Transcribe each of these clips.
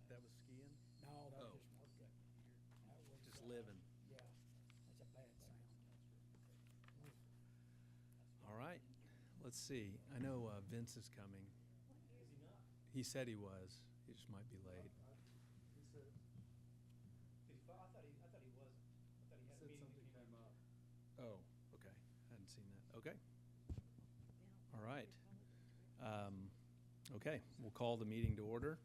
that was skiing? No, that Oh. was just working. That was, Just living. Yeah, that's a bad sound. All right. Let's see. I know Vince is coming. Is he not? He said he was. He just might be late. He said. I thought he wasn't. I thought he had a Said meeting that something came came up. Oh, okay. Hadn't seen that. Okay. All right. Okay, we'll call the meeting to order.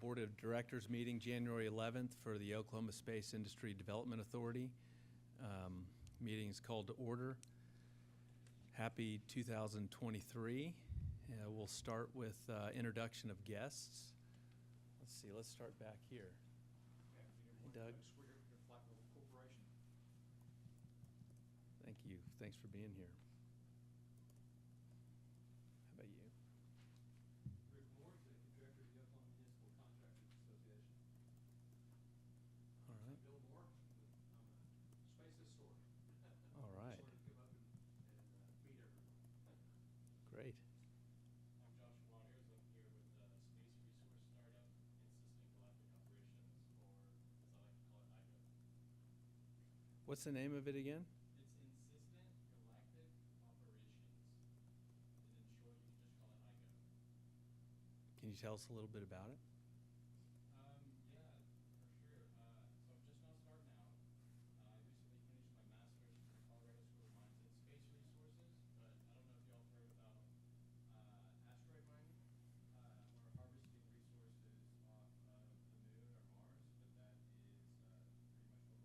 Board of Directors meeting January 11th for the Oklahoma Space Industry Development Authority. Meeting is called to order. Happy 2023. We'll start with introduction of guests. Let's see, let's start back here. Hey, Doug. Corporation. Thank you. Thanks for being here. How about you? Rick Moore, Executive Director of the Oklahoma Municipal Contractors Association. All right. Bill Moore, I'm a space historian. All right. Just wanted to come up and meet everyone. Great. I'm Josh Waters. I'm here with Space Resource Startup, Insistent Galactic Operations, or as I like to call it, IGO. What's the name of it again? It's Insistent Galactic Operations. And in short, you can just call it IGO. Can you tell us a little bit about it? Yeah, for sure. So I'm just now starting out. I recently finished my master's from the Colorado School of Mines in Space Resources, but I don't know if y'all heard about asteroid mining or harvesting resources off of the moon or Mars, but that is pretty much what we're going for. The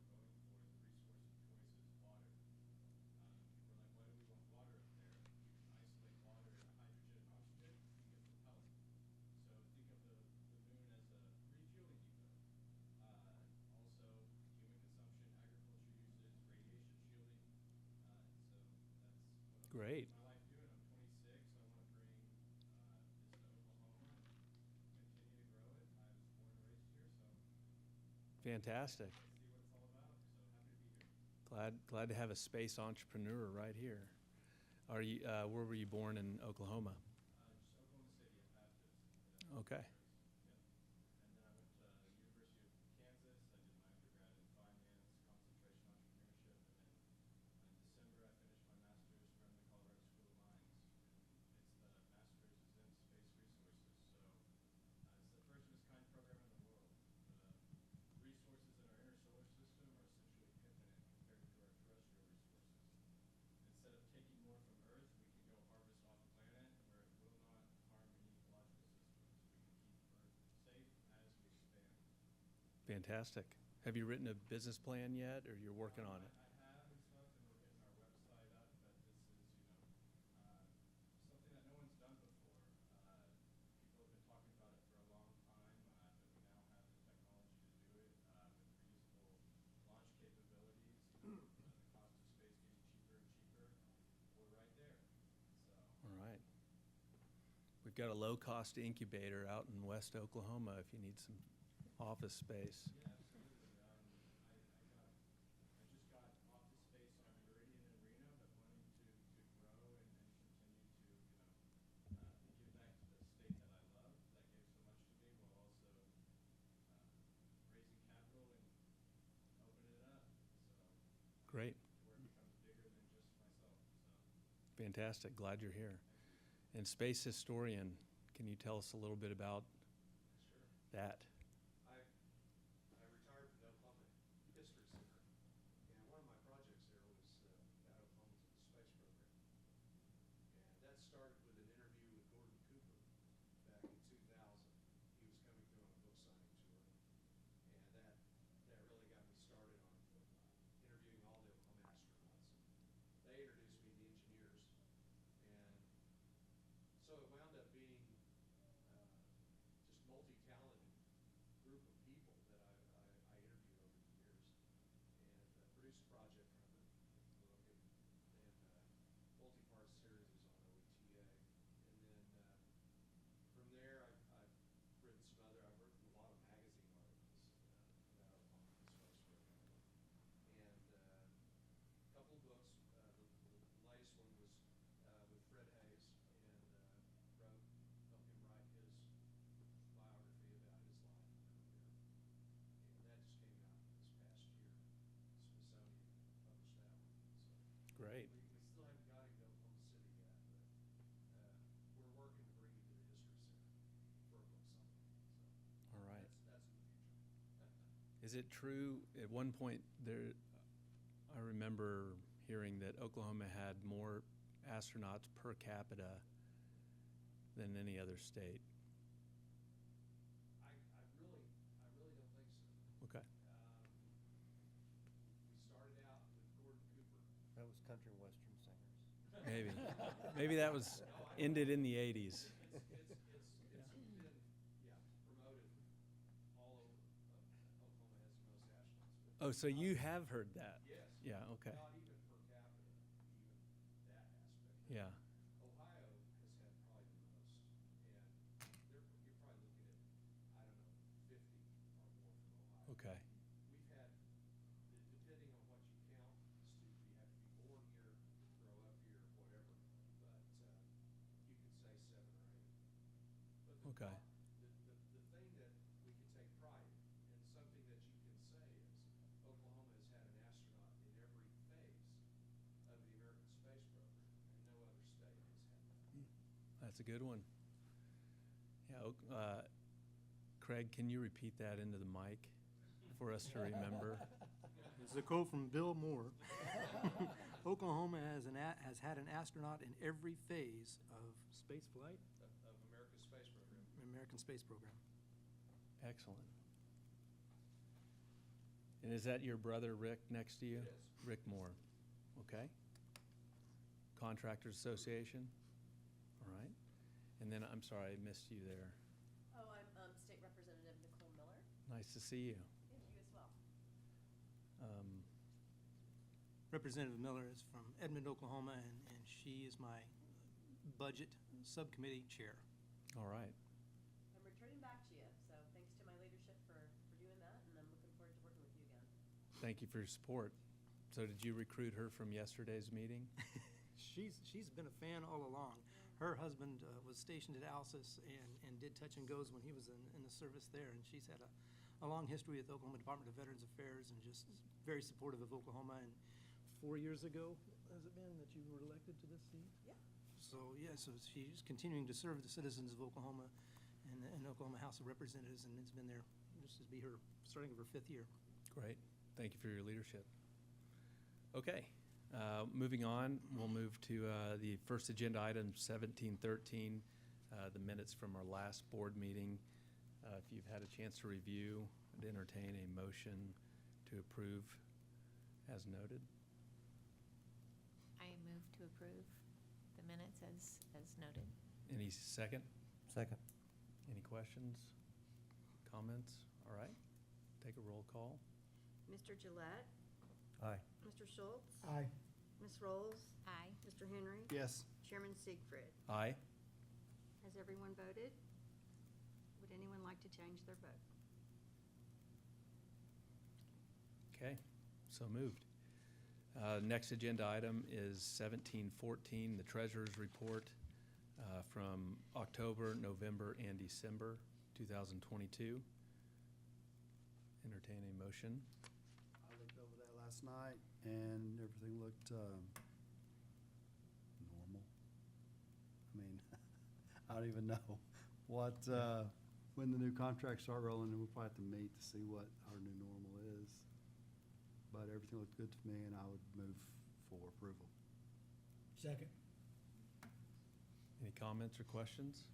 resource of choice is water. People are like, why do we want water up there? You can isolate water into hydrogen and oxygen, you get propellant. So think of the moon as a refueling depot. Also, human consumption, agriculture uses, radiation shielding. So that's what Great. I'm my life doing. I'm 26. I want to bring this to Oklahoma and continue to grow it. I was born and raised here, so Fantastic. let's see what it's all about. So happy to be here. Glad to have a space entrepreneur right here. Are you? Where were you born in Oklahoma? Just Oklahoma City at Baptist. Okay. Yep. And then I went to the University of Kansas. I did my undergrad in finance, concentration entrepreneurship, and then in December I finished my master's from the Colorado School of Mines. And it's the master's is in space resources. So it's the first of its kind program in the world. The resources in our inner solar system are essentially infinite compared to our terrestrial resources. Instead of taking more from Earth, we can go harvest off the planet where it will not harm any ecological systems. We can keep Earth safe as we expand. Fantastic. Have you written a business plan yet, or you're working on it? I have and stuff, and we're getting our website up, but this is, something that no one's done before. People have been talking about it for a long time, but we now have the technology to do it with reusable launch capabilities. The cost of space getting cheaper and cheaper. We're right there. So. All right. We've got a low-cost incubator out in West Oklahoma if you need some office space. Yeah, absolutely. I just got office space on Meridian and Reno, but wanting to grow and continue to, give back to the state that I love, that gave so much to me, while also raising capital and opening it up. So Great. where it becomes bigger than just myself. So Fantastic. Glad you're here. And space historian, can you tell us a little bit about Sure. that? I retired from the Oklahoma History Center, and one of my projects there was about Oklahoma's space program. And that started with an interview with Gordon Cooper back in 2000. He was coming through on a book signing tour, and that really got me started on interviewing all the Oklahoma astronauts. They introduced me to the engineers, and so it wound up being just multi-talented Is it true, at one point there, I remember hearing that Oklahoma had more astronauts per capita than any other state? I really don't think so. Okay. We started out with Gordon Cooper. That was country western singers. Maybe. Maybe that was ended in the 80s. It's been, promoted all over. Oklahoma has the most astronauts. Oh, so you have heard that? Yes. Yeah, okay. Not even per capita, even that aspect. Yeah, Ohio has had probably the most, and you're probably looking at, I don't know, 50 or more from Ohio. okay. We've had, depending on what you count, you have to be born here, grow up here, whatever, but you could say 7 or 8. But Okay. the thing that we can take pride in, and something that you can say is, Oklahoma has had an astronaut in every phase of the American space program, and no other state has had that. That's a good one. Yeah, Craig, can you repeat that into the mic for us to remember? It's a quote from Bill Moore. Oklahoma has had an astronaut in every phase of space flight, Of America's space program. American space program. Excellent. And is that your brother Rick next to you? It is. Rick Moore. Okay. Contractors Association? All right. And then, I'm sorry, I missed you there. Oh, I'm State Representative Nicole Miller. Nice to see you. And you as well. Representative Miller is from Edmond, Oklahoma, and she is my budget subcommittee chair. All right. I'm returning back to you, so thanks to my leadership for doing that, and I'm looking forward to working with you again. Thank you for your support. So did you recruit her from yesterday's meeting? She's been a fan all along. Her husband was stationed at Alsus and did touch and goes when he was in the service there, and she's had a long history with the Oklahoma Department of Veterans Affairs and just very supportive of Oklahoma. And 4 years ago, has it been that you were elected to this seat? Yeah. So, yeah, so she's continuing to serve the citizens of Oklahoma and Oklahoma House of Representatives, and it's been there, this will be her, starting of her 5th year. Great. Thank you for your leadership. Okay. Moving on, we'll move to the first agenda item, 1713, the minutes from our last board meeting. If you've had a chance to review, I'd entertain a motion to approve as noted. I move to approve the minutes as noted. Any second? Second. Any questions? Comments? All right. Take a roll call. Mr. Gillette? Aye. Mr. Schultz? Aye. Ms. Rolls? Aye. Mr. Henry? Yes. Chairman Siegfried? Aye. Has everyone voted? Would anyone like to change their vote? Okay, so moved. Next agenda item is 1714, the treasurer's report from October, November, and December 2022. Entertain a motion. I looked over that last night, and everything looked normal. I mean, I don't even know what, when the new contracts start rolling, and we'll probably have to meet to see what our new normal is. But everything looked good to me, and I would move for approval. Second. Any comments or questions?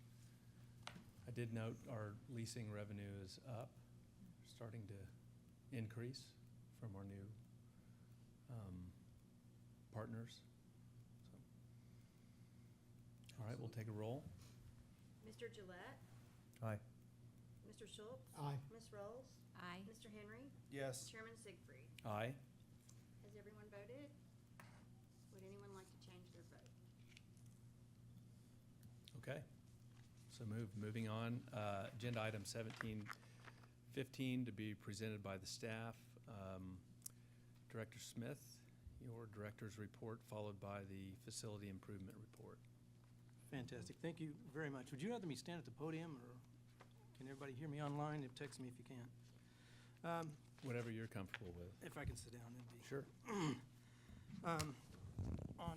I did note our leasing revenue is up, starting to increase from our new partners. So, all right, we'll take a roll. Mr. Gillette? Aye. Mr. Schultz? Aye. Ms. Rolls? Aye. Mr. Henry? Yes. Chairman Siegfried? Aye. Has everyone voted? Would anyone like to change their vote? Okay, so moving on. Agenda item 1715 to be presented by the staff. Director Smith, your director's report, followed by the facility improvement report. Fantastic. Thank you very much. Would you rather me stand at the podium, or can everybody hear me online? Text me if you can. Whatever you're comfortable with. If I can sit down, it'd be. Sure. On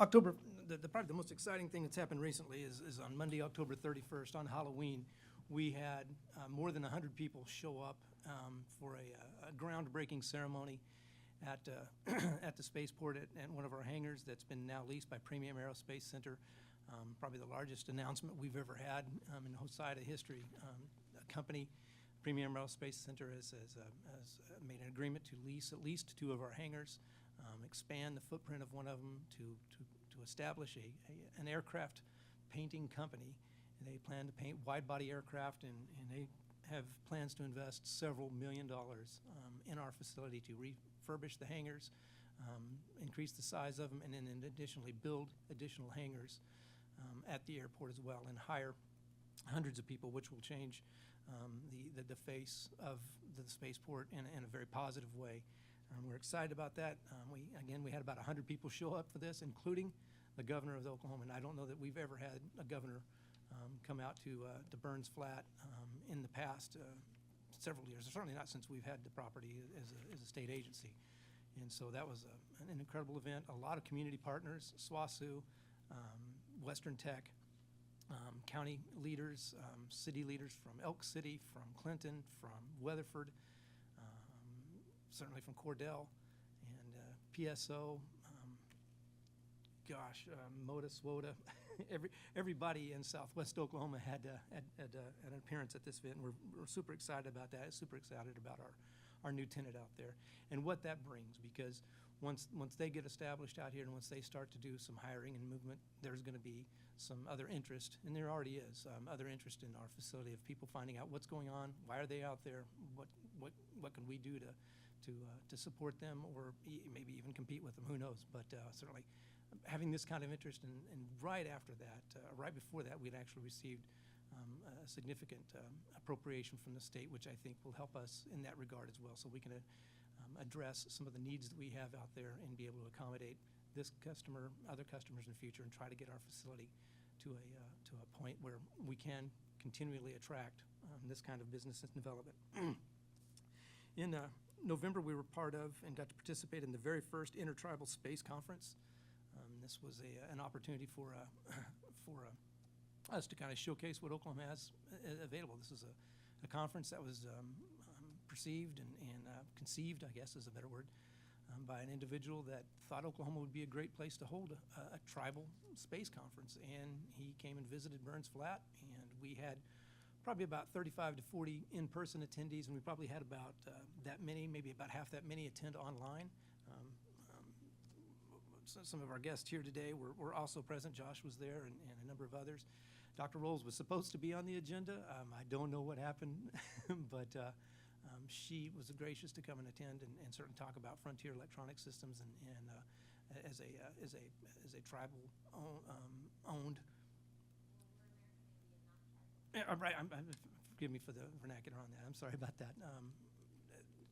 October Probably the most exciting thing that's happened recently is on Monday, October 31st, on Halloween, we had more than 100 people show up for a groundbreaking ceremony at at the spaceport at one of our hangars that's been now leased by Premium Aerospace Center. Probably the largest announcement we've ever had in OSIDA history. A company, Premium Aerospace Center, has made an agreement to lease at least 2 of our hangars, expand the footprint of one of them to establish an aircraft painting company. They plan to paint wide-body aircraft, and they have plans to invest several $1 million in our facility to refurbish the hangars, increase the size of them, and then additionally build additional hangars at the airport as well, and hire hundreds of people, which will change the face of the spaceport in a very positive way. We're excited about that. We had about 100 people show up for this, including the governor of Oklahoma, and I don't know that we've ever had a governor come out to Burns Flat in the past several years, certainly not since we've had the property as a state agency. And so that was an incredible event. A lot of community partners, SWASU, Western Tech, county leaders, city leaders from Elk City, from Clinton, from Weatherford, certainly from Cordell, and PSO, MODA, SWODA. Everybody in Southwest Oklahoma had an appearance at this event, and we're super excited about that. Super excited about our new tenant out there and what that brings, because once they get established out here and once they start to do some hiring and movement, there's going to be some other interest, and there already is other interest in our facility of people finding out what's going on, why are they out there, what can we do to support them, or maybe even compete with them, who knows. But certainly having this kind of interest, and right after that, right before that, we'd actually received a significant appropriation from the state, which I think will help us in that regard as well, so we can address some of the needs that we have out there and be able to accommodate this customer, other customers in the future, and try to get our facility to a point where we can continually attract this kind of business and development. In November, we were part of and got to participate in the very first Intertribal Space Conference. This was an opportunity for us to kind of showcase what Oklahoma has available. This is a conference that was perceived and conceived, I guess is a better word, by an individual that thought Oklahoma would be a great place to hold a tribal space conference. And he came and visited Burns Flat, and we had probably about 35 to 40 in-person attendees, and we probably had about that many, maybe about half that many attend online. Some of our guests here today were also present. Josh was there, and a number of others. Dr. Rolls was supposed to be on the agenda. I don't know what happened, but she was gracious to come and attend and certainly talk about Frontier Electronic Systems and as a tribal owned. Right. Forgive me for the vernacular on that. I'm sorry about that.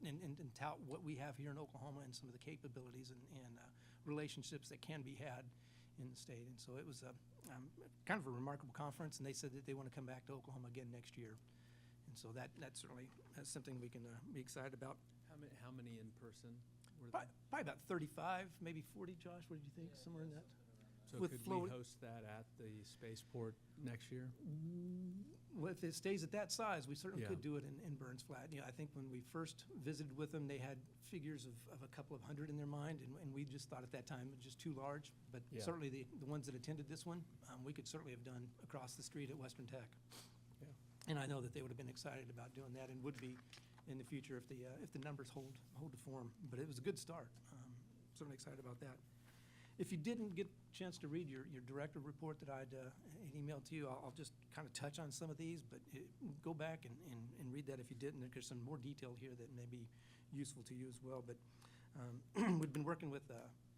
And tout what we have here in Oklahoma and some of the capabilities and relationships that can be had in the state. And so it was kind of a remarkable conference, and they said that they want to come back to Oklahoma again next year. And so that certainly is something we can be excited about. How many in person were there? Probably about 35, maybe 40, Josh, what did you think? Somewhere in that? So could we host that at the spaceport next year? Well, if it stays at that size, we certainly could do it in Burns Flat. I think when we first visited with them, they had figures of a couple of hundred in their mind, and we just thought at that time it was just too large. But certainly the ones that attended this one, we could certainly have done across the street at Western Tech. Yeah. And I know that they would have been excited about doing that, and would be in the future if the numbers hold to form. But it was a good start. Certainly excited about that. If you didn't get a chance to read your director report that I'd emailed to you, I'll just kind of touch on some of these, but go back and read that if you didn't. There's some more detail here that may be useful to you as well. But we've been working with,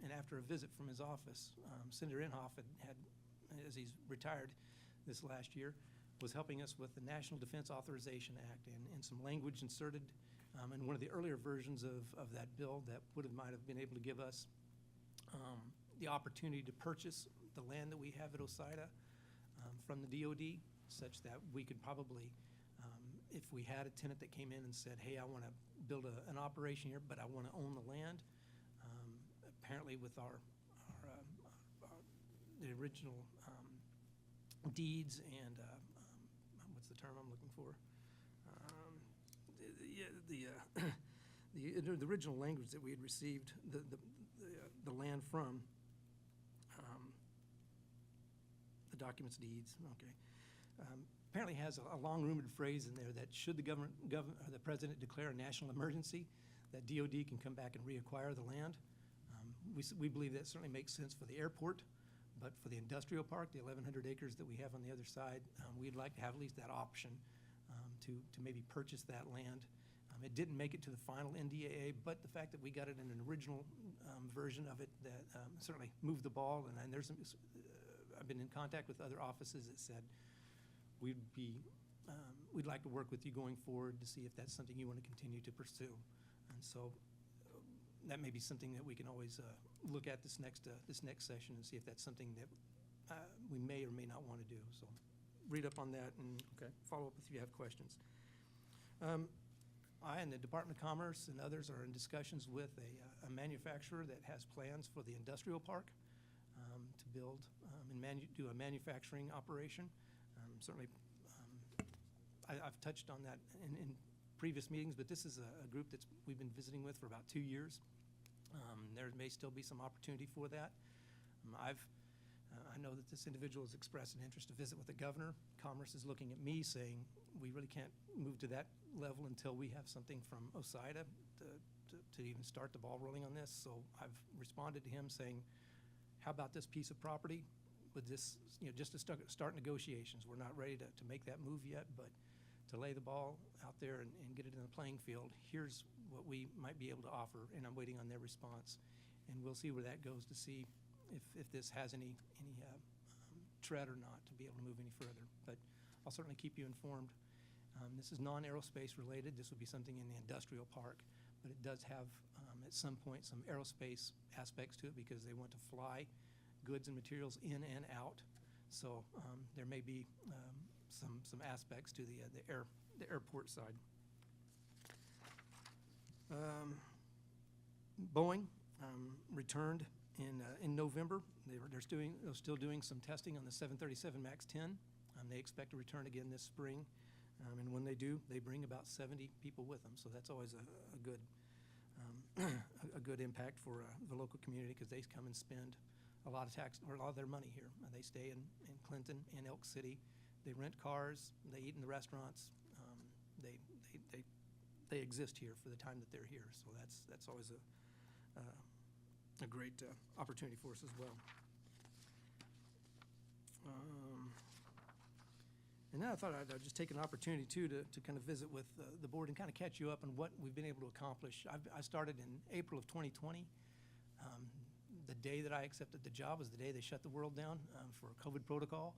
and after a visit from his office, Senator Inhofe had, as he's retired this last year, was helping us with the National Defense Authorization Act and some language inserted in one of the earlier versions of that bill that might have been able to give us the opportunity to purchase the land that we have at OSIDA from the DOD, such that we could probably, if we had a tenant that came in and said, hey, I want to build an operation here, but I want to own the land, apparently with our the original deeds and, what's the term I'm looking for? The original language that we had received the land from, the documents deeds, okay. Apparently has a long rumored phrase in there that should the the president declare a national emergency, that DOD can come back and reacquire the land. We believe that certainly makes sense for the airport, but for the industrial park, the 1,100 acres that we have on the other side, we'd like to have at least that option to maybe purchase that land. It didn't make it to the final NDAA, but the fact that we got it in an original version of it that certainly moved the ball. And there's I've been in contact with other offices that said we'd like to work with you going forward to see if that's something you want to continue to pursue. And so that may be something that we can always look at this next session and see if that's something that we may or may not want to do. So read up on that and follow up if you have questions. I and the Department of Commerce and others are in discussions with a manufacturer that has plans for the industrial park to build and do a manufacturing operation. Certainly, I've touched on that in previous meetings, but this is a group that we've been visiting with for about 2 years. There may still be some opportunity for that. I know that this individual has expressed an interest to visit with the governor. Commerce is looking at me saying, we really can't move to that level until we have something from OSIDA to even start the ball rolling on this. So I've responded to him saying, how about this piece of property with this, just to start negotiations. We're not ready to make that move yet, but to lay the ball out there and get it in the playing field, here's what we might be able to offer, and I'm waiting on their response. And we'll see where that goes to see if this has any tread or not to be able to move any further. But I'll certainly keep you informed. This is non-aerospace related. This will be something in the industrial park, but it does have at some point some aerospace aspects to it because they want to fly goods and materials in and out. So there may be some aspects to the airport side. Boeing returned in November. They're still doing some testing on the 737 MAX 10. They expect to return again this spring. And when they do, they bring about 70 people with them. So that's always a good a good impact for the local community because they come and spend a lot of their money here. They stay in Clinton and Elk City. They rent cars. They eat in the restaurants. They exist here for the time that they're here. So that's always a great opportunity for us as well. And then I thought I'd just take an opportunity, too, to kind of visit with the board and kind of catch you up on what we've been able to accomplish. I started in April of 2020. The day that I accepted the job was the day they shut the world down for a COVID protocol.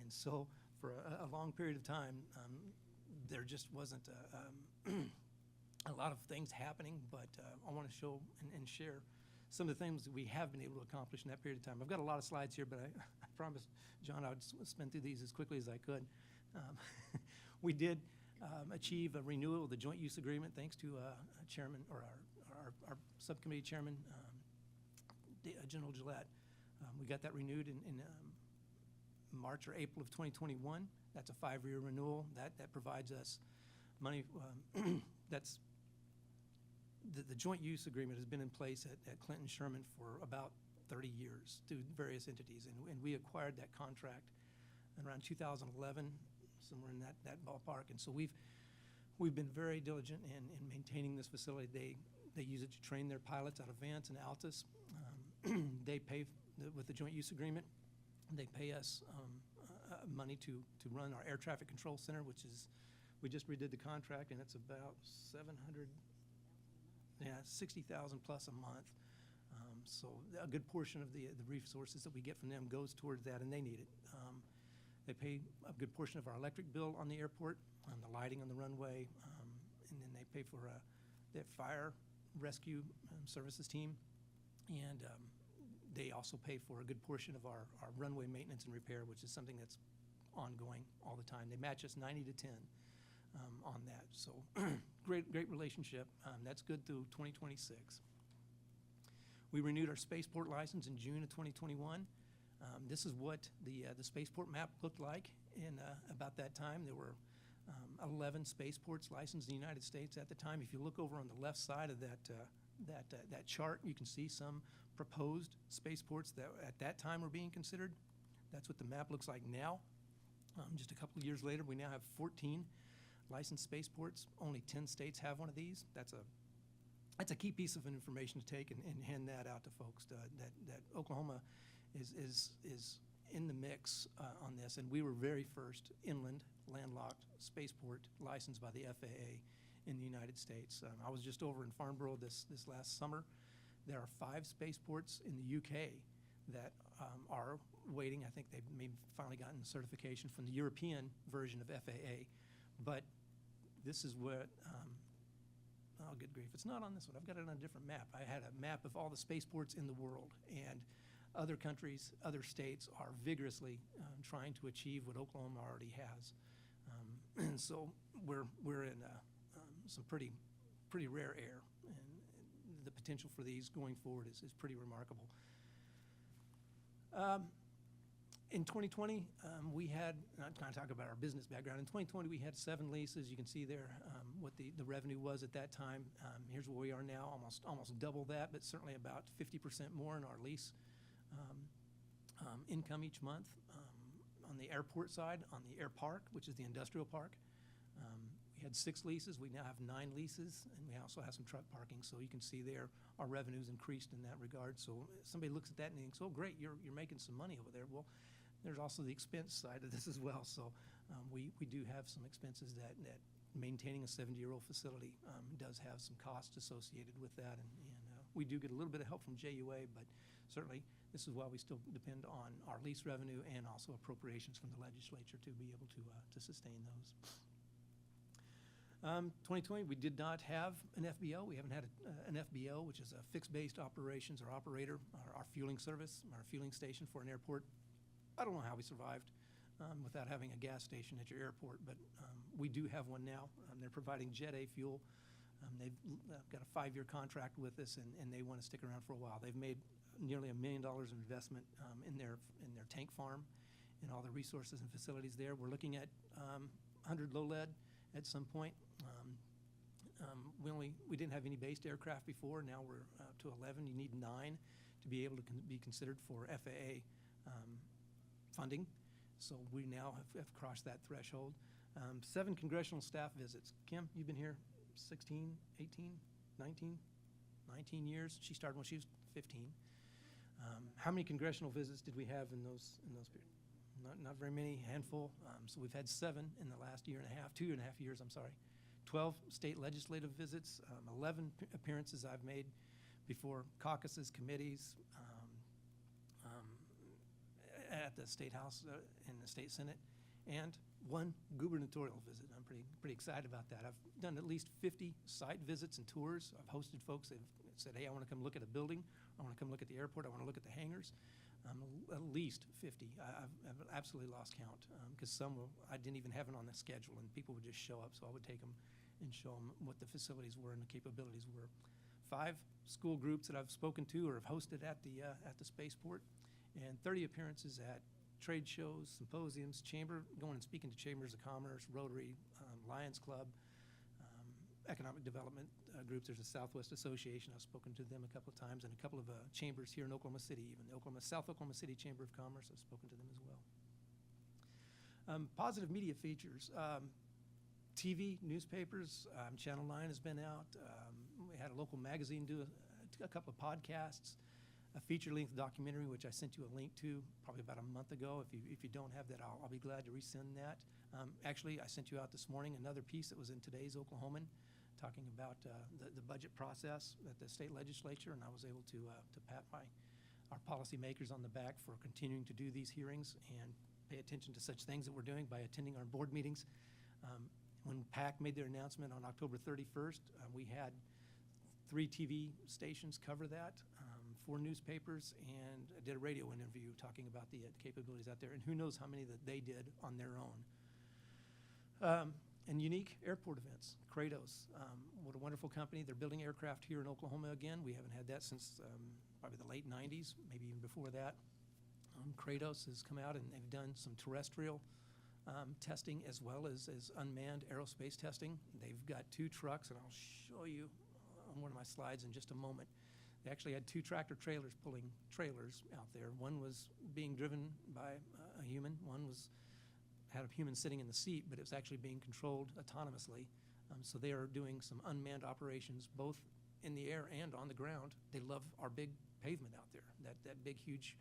And so for a long period of time, there just wasn't a lot of things happening, but I want to show and share some of the things that we have been able to accomplish in that period of time. I've got a lot of slides here, but I promised John I would spin through these as quickly as I could. We did achieve a renewal of the joint use agreement thanks to Chairman or our subcommittee chairman, General Gillette. We got that renewed in March or April of 2021. That's a 5-year renewal. That provides us money. That's the joint use agreement has been in place at Clinton Sherman for about 30 years through various entities, and we acquired that contract in around 2011, somewhere in that ballpark. And so we've been very diligent in maintaining this facility. They use it to train their pilots out of Vance and Altus. They pay with the joint use agreement. They pay us money to run our air traffic control center, which is we just redid the contract, and it's about 60,000 plus a month. So a good portion of the resources that we get from them goes towards that, and they need it. They pay a good portion of our electric bill on the airport, on the lighting on the runway, and then they pay for the fire rescue services team, and they also pay for a good portion of our runway maintenance and repair, which is something that's ongoing all the time. They match us 90 to 10 on that. So great relationship. That's good through 2026. We renewed our spaceport license in June of 2021. This is what the spaceport map looked like in about that time. There were 11 spaceports licensed in the United States at the time. If you look over on the left side of that chart, you can see some proposed spaceports that at that time were being considered. That's what the map looks like now. Just a couple of years later, we now have 14 licensed spaceports. Only 10 states have one of these. That's a key piece of information to take and hand that out to folks, that Oklahoma is in the mix on this. And we were very first inland landlocked spaceport licensed by the FAA in the United States. I was just over in Farnborough this last summer. There are 5 spaceports in the UK that are waiting. I think they've maybe finally gotten certification from the European version of FAA. But this is what, oh, good grief, it's not on this one. I've got it on a different map. I had a map of all the spaceports in the world, and other countries, other states are vigorously trying to achieve what Oklahoma already has. And so we're in some pretty rare air, and the potential for these going forward is pretty remarkable. In 2020, we had, I'm going to talk about our business background. In 2020, we had 7 leases. You can see there what the revenue was at that time. Here's where we are now, almost double that, but certainly about 50% more in our lease income each month. On the airport side, on the air park, which is the industrial park, we had 6 leases. We now have 9 leases, and we also have some truck parking. So you can see there our revenues increased in that regard. So somebody looks at that and thinks, oh, great, you're making some money over there. Well, there's also the expense side of this as well. So we do have some expenses that maintaining a 70-year-old facility does have some costs associated with that. And we do get a little bit of help from JUA, but certainly this is why we still depend on our lease revenue and also appropriations from the legislature to be able to sustain those. 2020, we did not have an FBO. We haven't had an FBO, which is a fixed-based operations or operator, our fueling service, our fueling station for an airport. I don't know how we survived without having a gas station at your airport, but we do have one now. They're providing Jet A fuel. They've got a 5-year contract with us, and they want to stick around for a while. They've made nearly $1 million in investment in their tank farm and all the resources and facilities there. We're looking at 100 low lead at some point. We didn't have any based aircraft before. Now we're up to 11. You need 9 to be able to be considered for FAA funding. So we now have crossed that threshold. 7 congressional staff visits. Kim, you've been here 16, 18, 19 years. She started when she was 15. How many congressional visits did we have in those periods? Not very many, handful. So we've had 7 in the last 2.5 years, I'm sorry. 12 state legislative visits, 11 appearances I've made before caucuses, committees, at the State House and the State Senate, and 1 gubernatorial visit. I'm pretty excited about that. I've done at least 50 site visits and tours. I've hosted folks that have said, hey, I want to come look at a building. I want to come look at the airport. I want to look at the hangars. At least 50. I've absolutely lost count because some I didn't even have it on the schedule, and people would just show up, so I would take them and show them what the facilities were and the capabilities were. 5 school groups that I've spoken to or have hosted at the spaceport, and 30 appearances at trade shows, symposiums, going and speaking to chambers of commerce, Rotary, Lions Club, economic development groups. There's a Southwest Association. I've spoken to them a couple of times, and a couple of chambers here in Oklahoma City, even the South Oklahoma City Chamber of Commerce. I've spoken to them as well. Positive media features. TV, newspapers, Channel 9 has been out. We had a local magazine do a couple of podcasts, a feature-length documentary, which I sent you a link to probably about a month ago. If you don't have that, I'll be glad to resend that. Actually, I sent you out this morning another piece that was in today's Oklahoman, talking about the budget process at the state legislature, and I was able to pat our policymakers on the back for continuing to do these hearings and pay attention to such things that we're doing by attending our board meetings. When PAC made their announcement on October 31st, we had 3 TV stations cover that, 4 newspapers, and I did a radio interview talking about the capabilities out there, and who knows how many that they did on their own. And unique airport events, Kratos, what a wonderful company. They're building aircraft here in Oklahoma again. We haven't had that since probably the late 90s, maybe even before that. Kratos has come out and they've done some terrestrial testing as well as unmanned aerospace testing. They've got 2 trucks, and I'll show you on one of my slides in just a moment. They actually had 2 tractor trailers pulling trailers out there. One was being driven by a human. One had a human sitting in the seat, but it was actually being controlled autonomously. So they are doing some unmanned operations both in the air and on the ground. They love our big pavement out there, that big, huge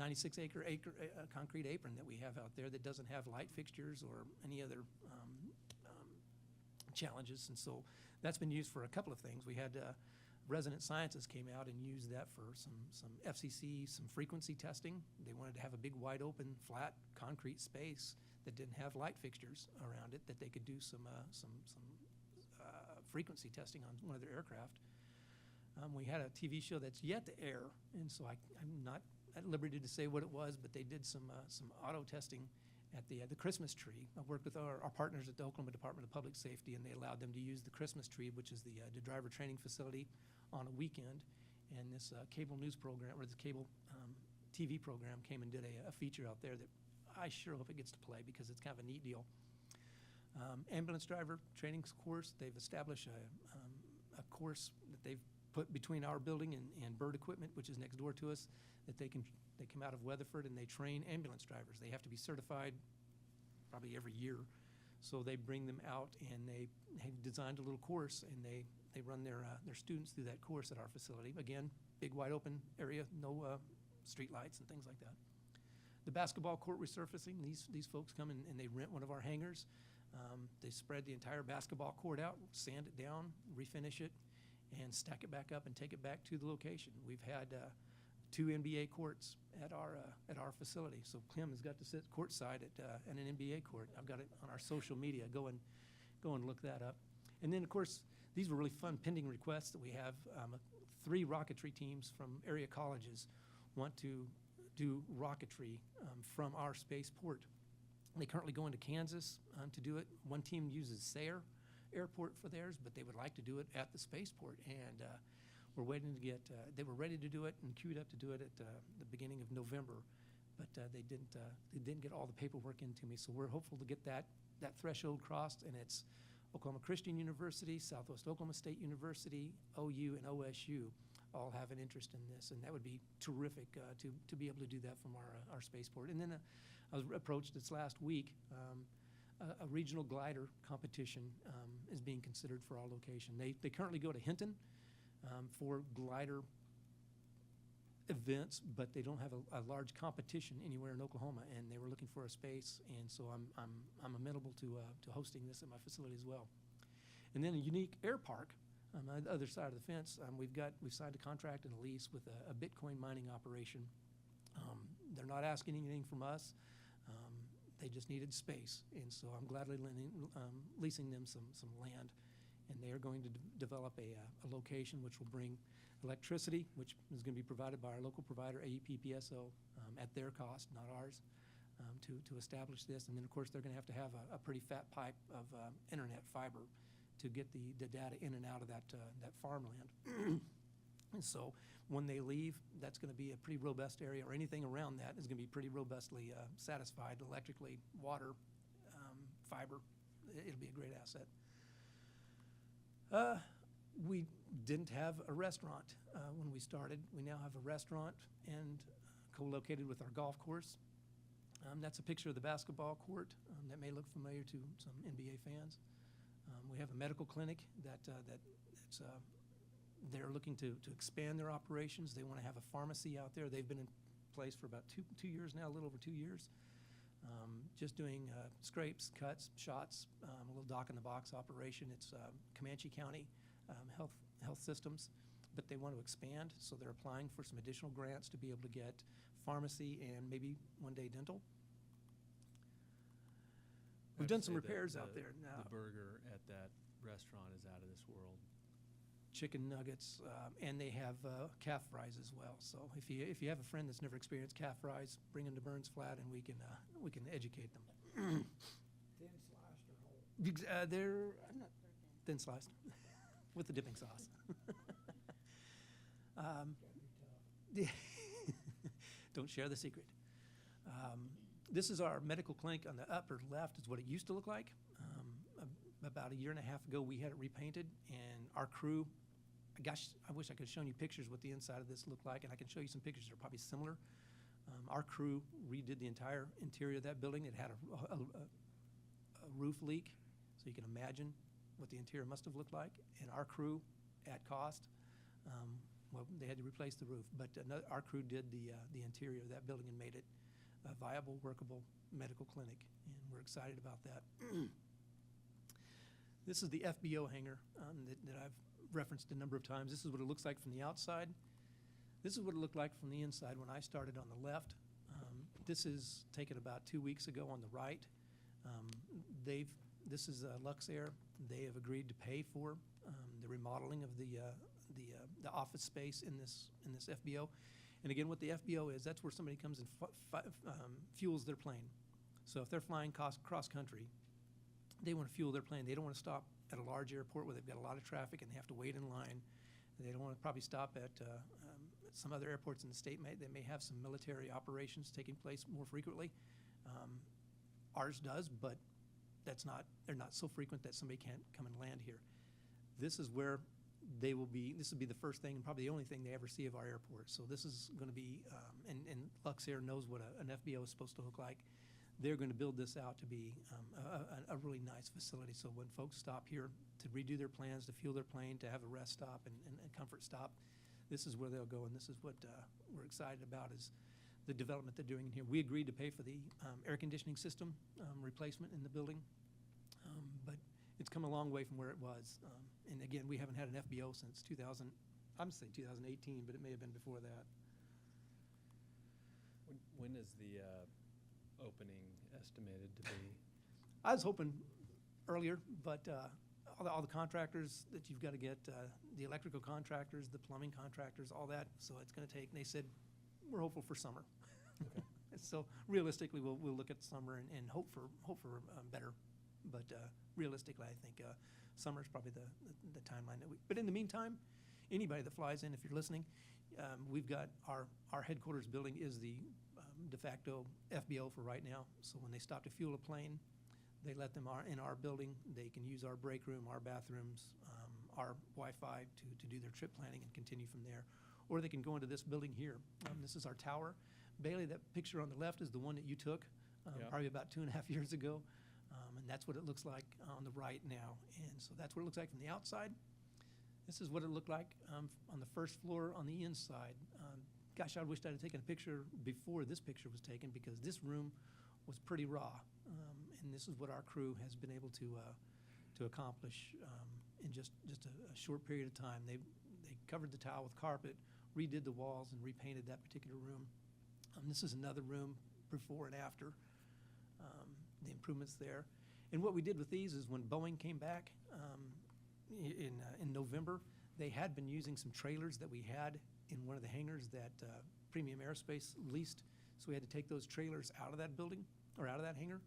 96-acre concrete apron that we have out there that doesn't have light fixtures or any other challenges. And so that's been used for a couple of things. We had Resident Sciences came out and used that for some FCC, some frequency testing. They wanted to have a big, wide open, flat concrete space that didn't have light fixtures around it, that they could do some frequency testing on one of their aircraft. We had a TV show that's yet to air, and so I'm not at liberty to say what it was, but they did some auto testing at the Christmas tree. I worked with our partners at the Oklahoma Department of Public Safety, and they allowed them to use the Christmas tree, which is the driver training facility, on a weekend. And this cable news program, or this cable TV program, came and did a feature out there that I sure hope it gets to play because it's kind of a neat deal. Ambulance driver training course, they've established a course that they've put between our building and Bird Equipment, which is next door to us, that they come out of Weatherford and they train ambulance drivers. They have to be certified probably every year. So they bring them out and they have designed a little course, and they run their students through that course at our facility. Again, big wide open area, no street lights and things like that. The basketball court resurfacing, these folks come and they rent one of our hangars. They spread the entire basketball court out, sand it down, refinish it, and stack it back up and take it back to the location. We've had 2 NBA courts at our facility. So Kim has got to sit courtside at an NBA court. I've got it on our social media. Go and look that up. And then, of course, these were really fun pending requests that we have. 3 rocketry teams from area colleges want to do rocketry from our spaceport. They currently go into Kansas to do it. One team uses Sayre Airport for theirs, but they would like to do it at the spaceport. And we're waiting to get, they were ready to do it and queued up to do it at the beginning of November, but they didn't get all the paperwork into me. So we're hopeful to get that threshold crossed, and it's Oklahoma Christian University, Southwest Oklahoma State University, OU, and OSU all have an interest in this, and that would be terrific to be able to do that from our spaceport. And then I was approached this last week. A regional glider competition is being considered for our location. They currently go to Hinton for glider events, but they don't have a large competition anywhere in Oklahoma, and they were looking for a space, and so I'm amenable to hosting this at my facility as well. And then a unique air park on the other side of the fence. We've signed a contract and a lease with a Bitcoin mining operation. They're not asking anything from us. They just needed space, and so I'm gladly leasing them some land, and they are going to develop a location which will bring electricity, which is going to be provided by our local provider, AEP-PSO, at their cost, not ours, to establish this. And then, of course, they're going to have a pretty fat pipe of internet fiber to get the data in and out of that farmland. And so when they leave, that's going to be a pretty robust area, or anything around that is going to be pretty robustly satisfied electrically, water, fiber. It'll be a great asset. We didn't have a restaurant when we started. We now have a restaurant and co-located with our golf course. That's a picture of the basketball court that may look familiar to some NBA fans. We have a medical clinic that's they're looking to expand their operations. They want to have a pharmacy out there. They've been in place for about two years now, a little over 2 years, just doing scrapes, cuts, shots, a little dock-in-the-box operation. It's Comanche County health systems, but they want to expand, so they're applying for some additional grants to be able to get pharmacy and maybe one day dental. We've done some repairs out there now. The burger at that restaurant is out of this world. Chicken nuggets, and they have calf fries as well. So if you have a friend that's never experienced calf fries, bring them to Burns Flat, and we can educate them. Thin sliced or whole? They're not thin sliced with the dipping sauce. Gotta be tough. Don't share the secret. This is our medical clinic on the upper left is what it used to look like. About a year and a half ago, we had it repainted, and our crew, gosh, I wish I could have shown you pictures what the inside of this looked like, and I can show you some pictures that are probably similar. Our crew redid the entire interior of that building. It had a roof leak, so you can imagine what the interior must have looked like. And our crew, at cost, well, they had to replace the roof, but our crew did the interior of that building and made it a viable, workable medical clinic, and we're excited about that. This is the FBO hangar that I've referenced a number of times. This is what it looks like from the outside. This is what it looked like from the inside when I started on the left. This is taken about 2 weeks ago on the right. This is Luxair. They have agreed to pay for the remodeling of the office space in this FBO. And again, what the FBO is, that's where somebody comes and fuels their plane. So if they're flying cross country, they want to fuel their plane. They don't want to stop at a large airport where they've got a lot of traffic and they have to wait in line. They don't want to probably stop at some other airports in the state. They may have some military operations taking place more frequently. Ours does, but they're not so frequent that somebody can't come and land here. This is where this will be the first thing and probably the only thing they ever see of our airport. So this is going to be, and Luxair knows what an FBO is supposed to look like. They're going to build this out to be a really nice facility. So when folks stop here to redo their plans, to fuel their plane, to have a rest stop and a comfort stop, this is where they'll go, and this is what we're excited about is the development they're doing in here. We agreed to pay for the air conditioning system replacement in the building, but it's come a long way from where it was. And again, we haven't had an FBO since 2000, I'm going to say 2018, but it may have been before that. When is the opening estimated to be? I was hoping earlier, but all the contractors that you've got to get, the electrical contractors, the plumbing contractors, all that, so it's going to take, and they said, we're hopeful for summer. Okay. So realistically, we'll look at summer and hope for better, but realistically, I think summer is probably the timeline that but in the meantime, anybody that flies in, if you're listening, we've got our headquarters building is the de facto FBO for right now. So when they stop to fuel a plane, they let them in our building. They can use our break room, our bathrooms, our Wi-Fi to do their trip planning and continue from there. Or they can go into this building here. This is our tower. Bailey, that picture on the left is the one that you took probably about 2.5 years ago. And that's what it looks like on the right now. And so that's what it looks like from the outside. This is what it looked like on the first floor on the inside. Gosh, I wished I'd have taken a picture before this picture was taken because this room was pretty raw. And this is what our crew has been able to accomplish in just a short period of time. They covered the tile with carpet, redid the walls, and repainted that particular room. This is another room before and after the improvements there. And what we did with these is when Boeing came back in November, they had been using some trailers that we had in one of the hangars that Premium Aerospace leased. So we had to take those trailers out of that building or out of that hangar.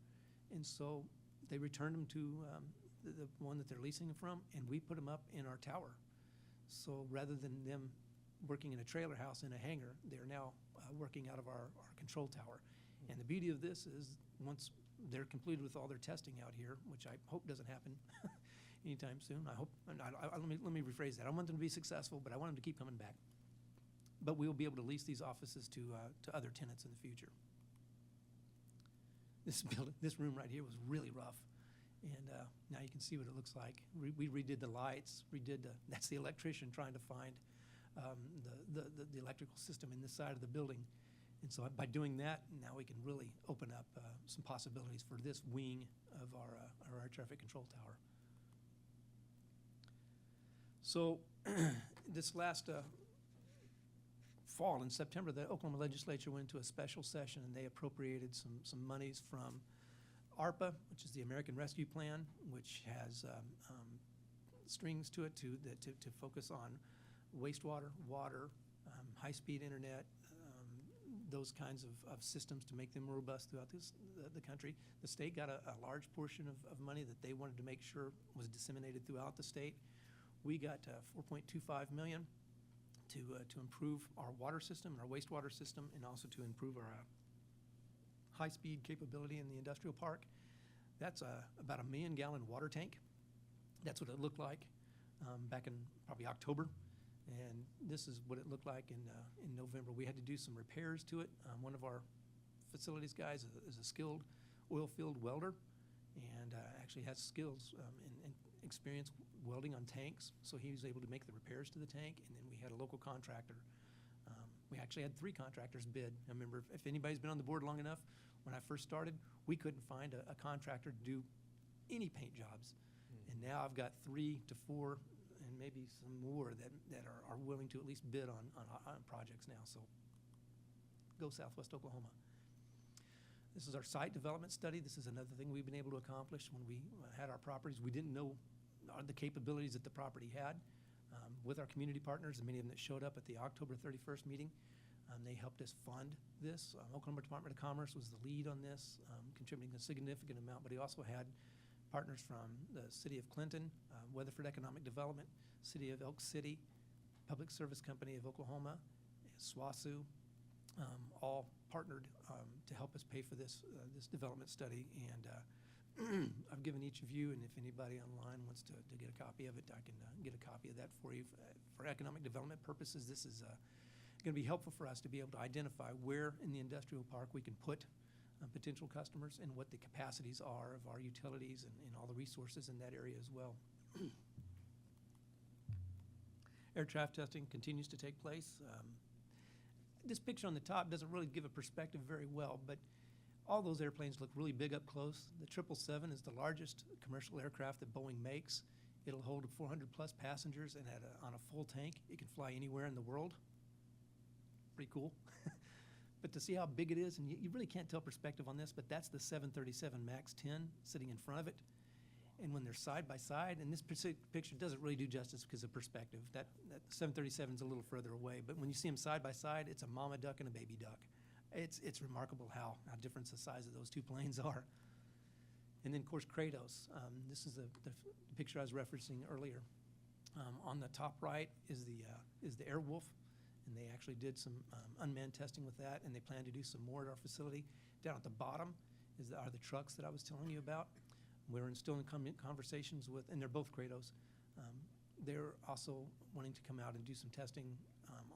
And so they returned them to the one that they're leasing them from, and we put them up in our tower. So rather than them working in a trailer house in a hangar, they're now working out of our control tower. And the beauty of this is once they're completed with all their testing out here, which I hope doesn't happen anytime soon. I hope. Let me rephrase that. I want them to be successful, but I want them to keep coming back. But we'll be able to lease these offices to other tenants in the future. This room right here was really rough, and now you can see what it looks like. We redid the lights, that's the electrician trying to find the electrical system in this side of the building. And so by doing that, now we can really open up some possibilities for this wing of our air traffic control tower. So this last fall in September, the Oklahoma legislature went into a special session and they appropriated some monies from ARPA, which is the American Rescue Plan, which has strings to it to focus on wastewater, water, high-speed internet, those kinds of systems to make them robust throughout the country. The state got a large portion of money that they wanted to make sure was disseminated throughout the state. We got $4.25 million to improve our water system and our wastewater system, and also to improve our high-speed capability in the industrial park. That's about a 1 million gallon water tank. That's what it looked like back in probably October. And this is what it looked like in November. We had to do some repairs to it. One of our facilities guys is a skilled oil field welder, and actually has skills and experience welding on tanks. So he was able to make the repairs to the tank. And then we had a local contractor. We actually had 3 contractors bid. I remember, if anybody's been on the board long enough, when I first started, we couldn't find a contractor to do any paint jobs. And now I've got 3 to 4 and maybe some more that are willing to at least bid on projects now. So go Southwest Oklahoma. This is our site development study. This is another thing we've been able to accomplish when we had our properties. We didn't know the capabilities that the property had. With our community partners, and many of them that showed up at the October 31st meeting, they helped us fund this. Oklahoma Department of Commerce was the lead on this, contributing a significant amount, but he also had partners from the City of Clinton, Weatherford Economic Development, City of Elk City, Public Service Company of Oklahoma, SWASU, all partnered to help us pay for this development study. And I've given each of you, and if anybody online wants to get a copy of it, I can get a copy of that for you. For economic development purposes, this is going to be helpful for us to be able to identify where in the industrial park we can put potential customers and what the capacities are of our utilities and all the resources in that area as well. Air traffic testing continues to take place. This picture on the top doesn't really give a perspective very well, but all those airplanes look really big up close. The 777 is the largest commercial aircraft that Boeing makes. It'll hold 400 plus passengers, and on a full tank, it can fly anywhere in the world. Pretty cool. But to see how big it is, and you really can't tell perspective on this, but that's the 737 MAX 10 sitting in front of it. And when they're side by side, and this picture doesn't really do justice because of perspective. That 737 is a little further away, but when you see them side by side, it's a mama duck and a baby duck. It's remarkable how different the size of those 2 planes are. And then, of course, Kratos. This is the picture I was referencing earlier. On the top right is the Airwolf, and they actually did some unmanned testing with that, and they plan to do some more at our facility. Down at the bottom are the trucks that I was telling you about. We're still in conversations with, and they're both Kratos. They're also wanting to come out and do some testing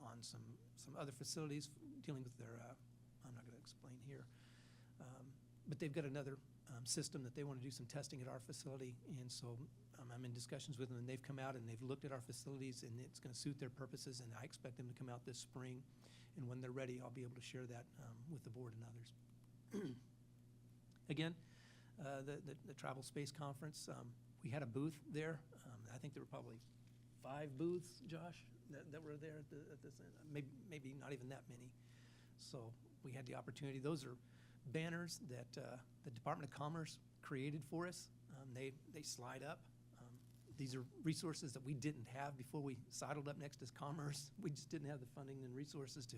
on some other facilities dealing with their, I'm not going to explain here, but they've got another system that they want to do some testing at our facility. And so I'm in discussions with them, and they've come out and they've looked at our facilities, and it's going to suit their purposes, and I expect them to come out this spring. And when they're ready, I'll be able to share that with the board and others. Again, the Travel Space Conference, we had a booth there. I think there were probably 5 booths, Josh, that were there at this, maybe not even that many. So we had the opportunity. Those are banners that the Department of Commerce created for us. They slide up. These are resources that we didn't have before we sidled up next to Commerce. We just didn't have the funding and resources to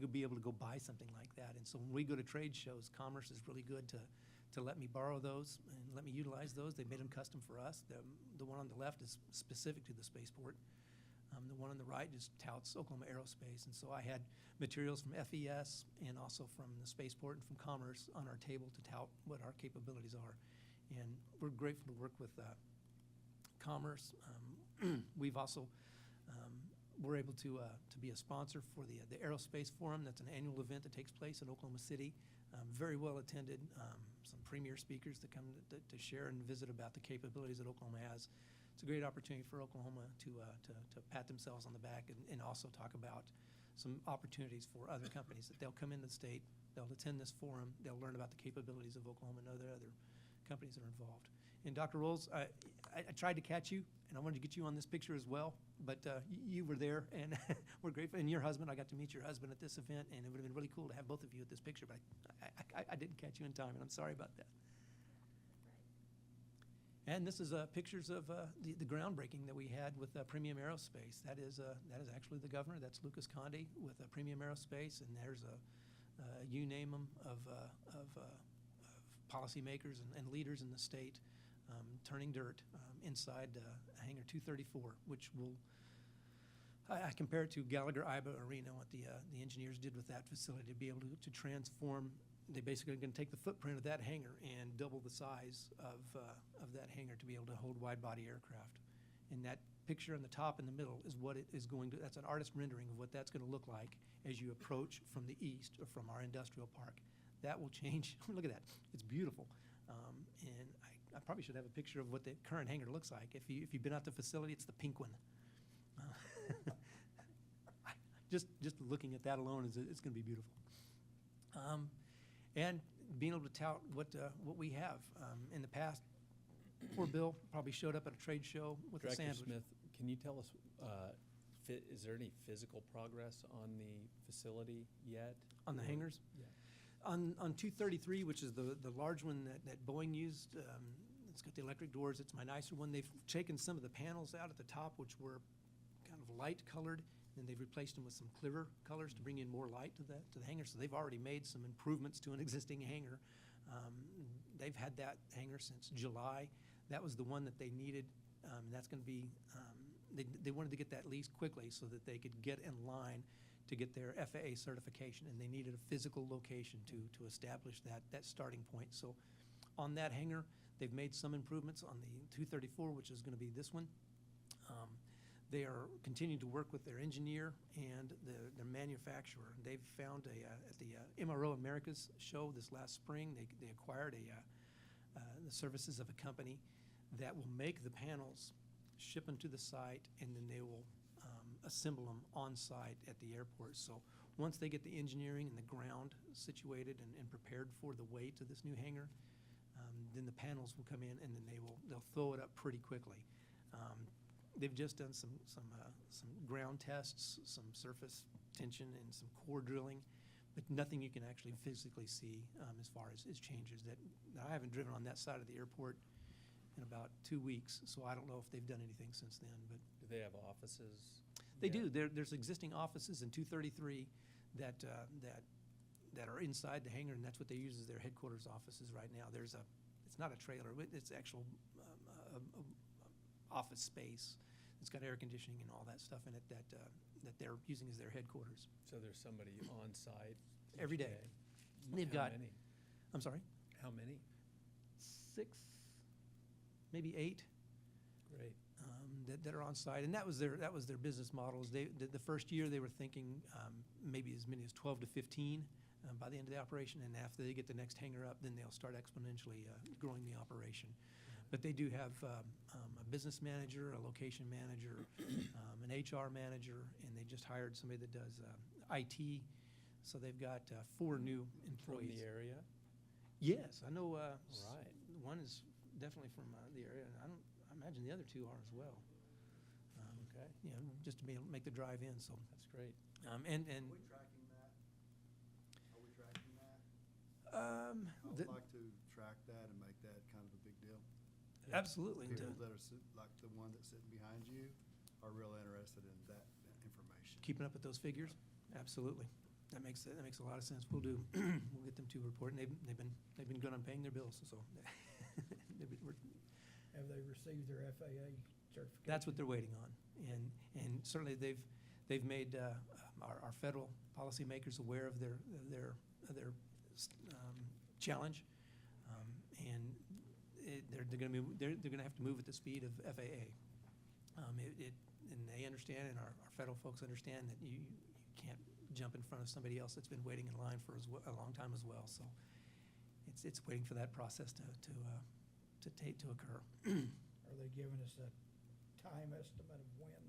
be able to go buy something like that. And so when we go to trade shows, Commerce is really good to let me borrow those and let me utilize those. They made them custom for us. The one on the left is specific to the spaceport. The one on the right just touts Oklahoma Aerospace. And so I had materials from FES and also from the spaceport and from Commerce on our table to tout what our capabilities are. And we're grateful to work with Commerce. We've also we're able to be a sponsor for the Aerospace Forum. That's an annual event that takes place in Oklahoma City. Very well attended. Some premier speakers that come to share and visit about the capabilities that Oklahoma has. It's a great opportunity for Oklahoma to pat themselves on the back and also talk about some opportunities for other companies that they'll come into the state, they'll attend this forum, they'll learn about the capabilities of Oklahoma and other companies that are involved. And Dr. Rolls, I tried to catch you, and I wanted to get you on this picture as well, but you were there, and we're grateful. And your husband, I got to meet your husband at this event, and it would have been really cool to have both of you at this picture, but I didn't catch you in time, and I'm sorry about that. And this is pictures of the groundbreaking that we had with Premium Aerospace. That is actually the governor. That's Lucas Conde with Premium Aerospace, and there's you name them of policymakers and leaders in the state turning dirt inside Hangar 234, which will I compare it to Gallagher-Iba Arena, what the engineers did with that facility to be able to transform. They basically are going to take the footprint of that hangar and double the size of that hangar to be able to hold wide-body aircraft. And that picture on the top in the middle is what it is going to, that's an artist rendering of what that's going to look like as you approach from the east or from our industrial park. That will change. Look at that. It's beautiful. And I probably should have a picture of what the current hangar looks like. If you've been out the facility, it's the pink one. Just looking at that alone it's going to be beautiful. And being able to tout what we have. In the past, poor Bill probably showed up at a trade show with a Director sandwich. Smith, can you tell us, is there any physical progress on the facility yet? On the Or- hangars? Yeah. On 233, which is the large one that Boeing used, it's got the electric doors. It's my nicer one. They've taken some of the panels out at the top, which were kind of light colored, and they've replaced them with some clearer colors to bring in more light to the hangar. So they've already made some improvements to an existing hangar. They've had that hangar since July. That was the one that they needed, and that's going to be. They wanted to get that leased quickly so that they could get in line to get their FAA certification, and they needed a physical location to establish that starting point. So on that hangar, they've made some improvements on the 234, which is going to be this one. They are continuing to work with their engineer and their manufacturer. They've found at the MRO Americas show this last spring, they acquired the services of a company that will make the panels, ship them to the site, and then they will assemble them on site at the airport. So once they get the engineering and the ground situated and prepared for the weight of this new hangar, then the panels will come in and then they'll throw it up pretty quickly. They've just done some ground tests, some surface tension and some core drilling, but nothing you can actually physically see as far as changes. That I haven't driven on that side of the airport in about 2 weeks, so I don't know if they've done anything since then. But Do they have offices? they yet? do. There's existing offices in 233 that are inside the hangar, and that's what they use as their headquarters offices right now. It's not a trailer, it's actual office space. It's got air conditioning and all that stuff in it that they're using as their headquarters. So there's somebody on site each Every day. They've How got- many? I'm sorry? How many? 6, maybe 8. Great. That are on site, and that was their business models. The first year they were thinking maybe as many as 12 to 15 by the end of the operation, and after they get the next hangar up, then they'll start exponentially growing the operation. But they do have a business manager, a location manager, an HR manager, and they just hired somebody that does IT. So they've got 4 new From employees. the area? Yes, I know. Right. One is definitely from the area, and I imagine the other 2 are as well. Okay. You know, just to be able to make the drive in. So, That's great. and Are we tracking that? Are we tracking that? I the- would like to track that and make that kind of a big deal. absolutely. and to People that are, like the one that's sitting behind you, are real interested in that information. keeping up with those figures, absolutely. That makes a lot of sense. We'll do. We'll get them to report, and they've been good on paying their bills. So, we're, Have they received their FAA certification? that's what they're waiting on, and certainly they've made our federal policymakers aware of their challenge, and they're going to have to move at the speed of FAA. And they understand, and our federal folks understand that you can't jump in front of somebody else that's been waiting in line for a long time as well. So it's waiting for that process to occur. Are they giving us a time estimate of when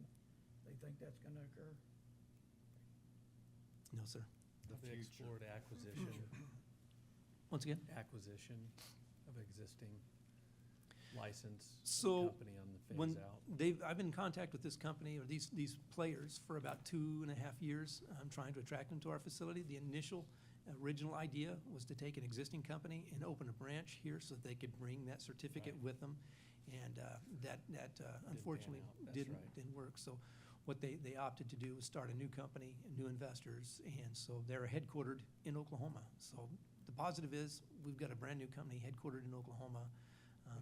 they think that's gonna occur? No, sir. The Have they future. explored acquisition, Once again, acquisition of existing licensed So, company on the when phase out? I've been in contact with this company or these players for about 2.5 years. I'm trying to attract them to our facility. The original idea was to take an existing company and open a branch here so that they could bring that certificate Right. with them. And that unfortunately out. That's didn't right. work. So what they opted to do was start a new company, new investors, and so they're headquartered in Oklahoma. So the positive is we've got a brand new company headquartered in Oklahoma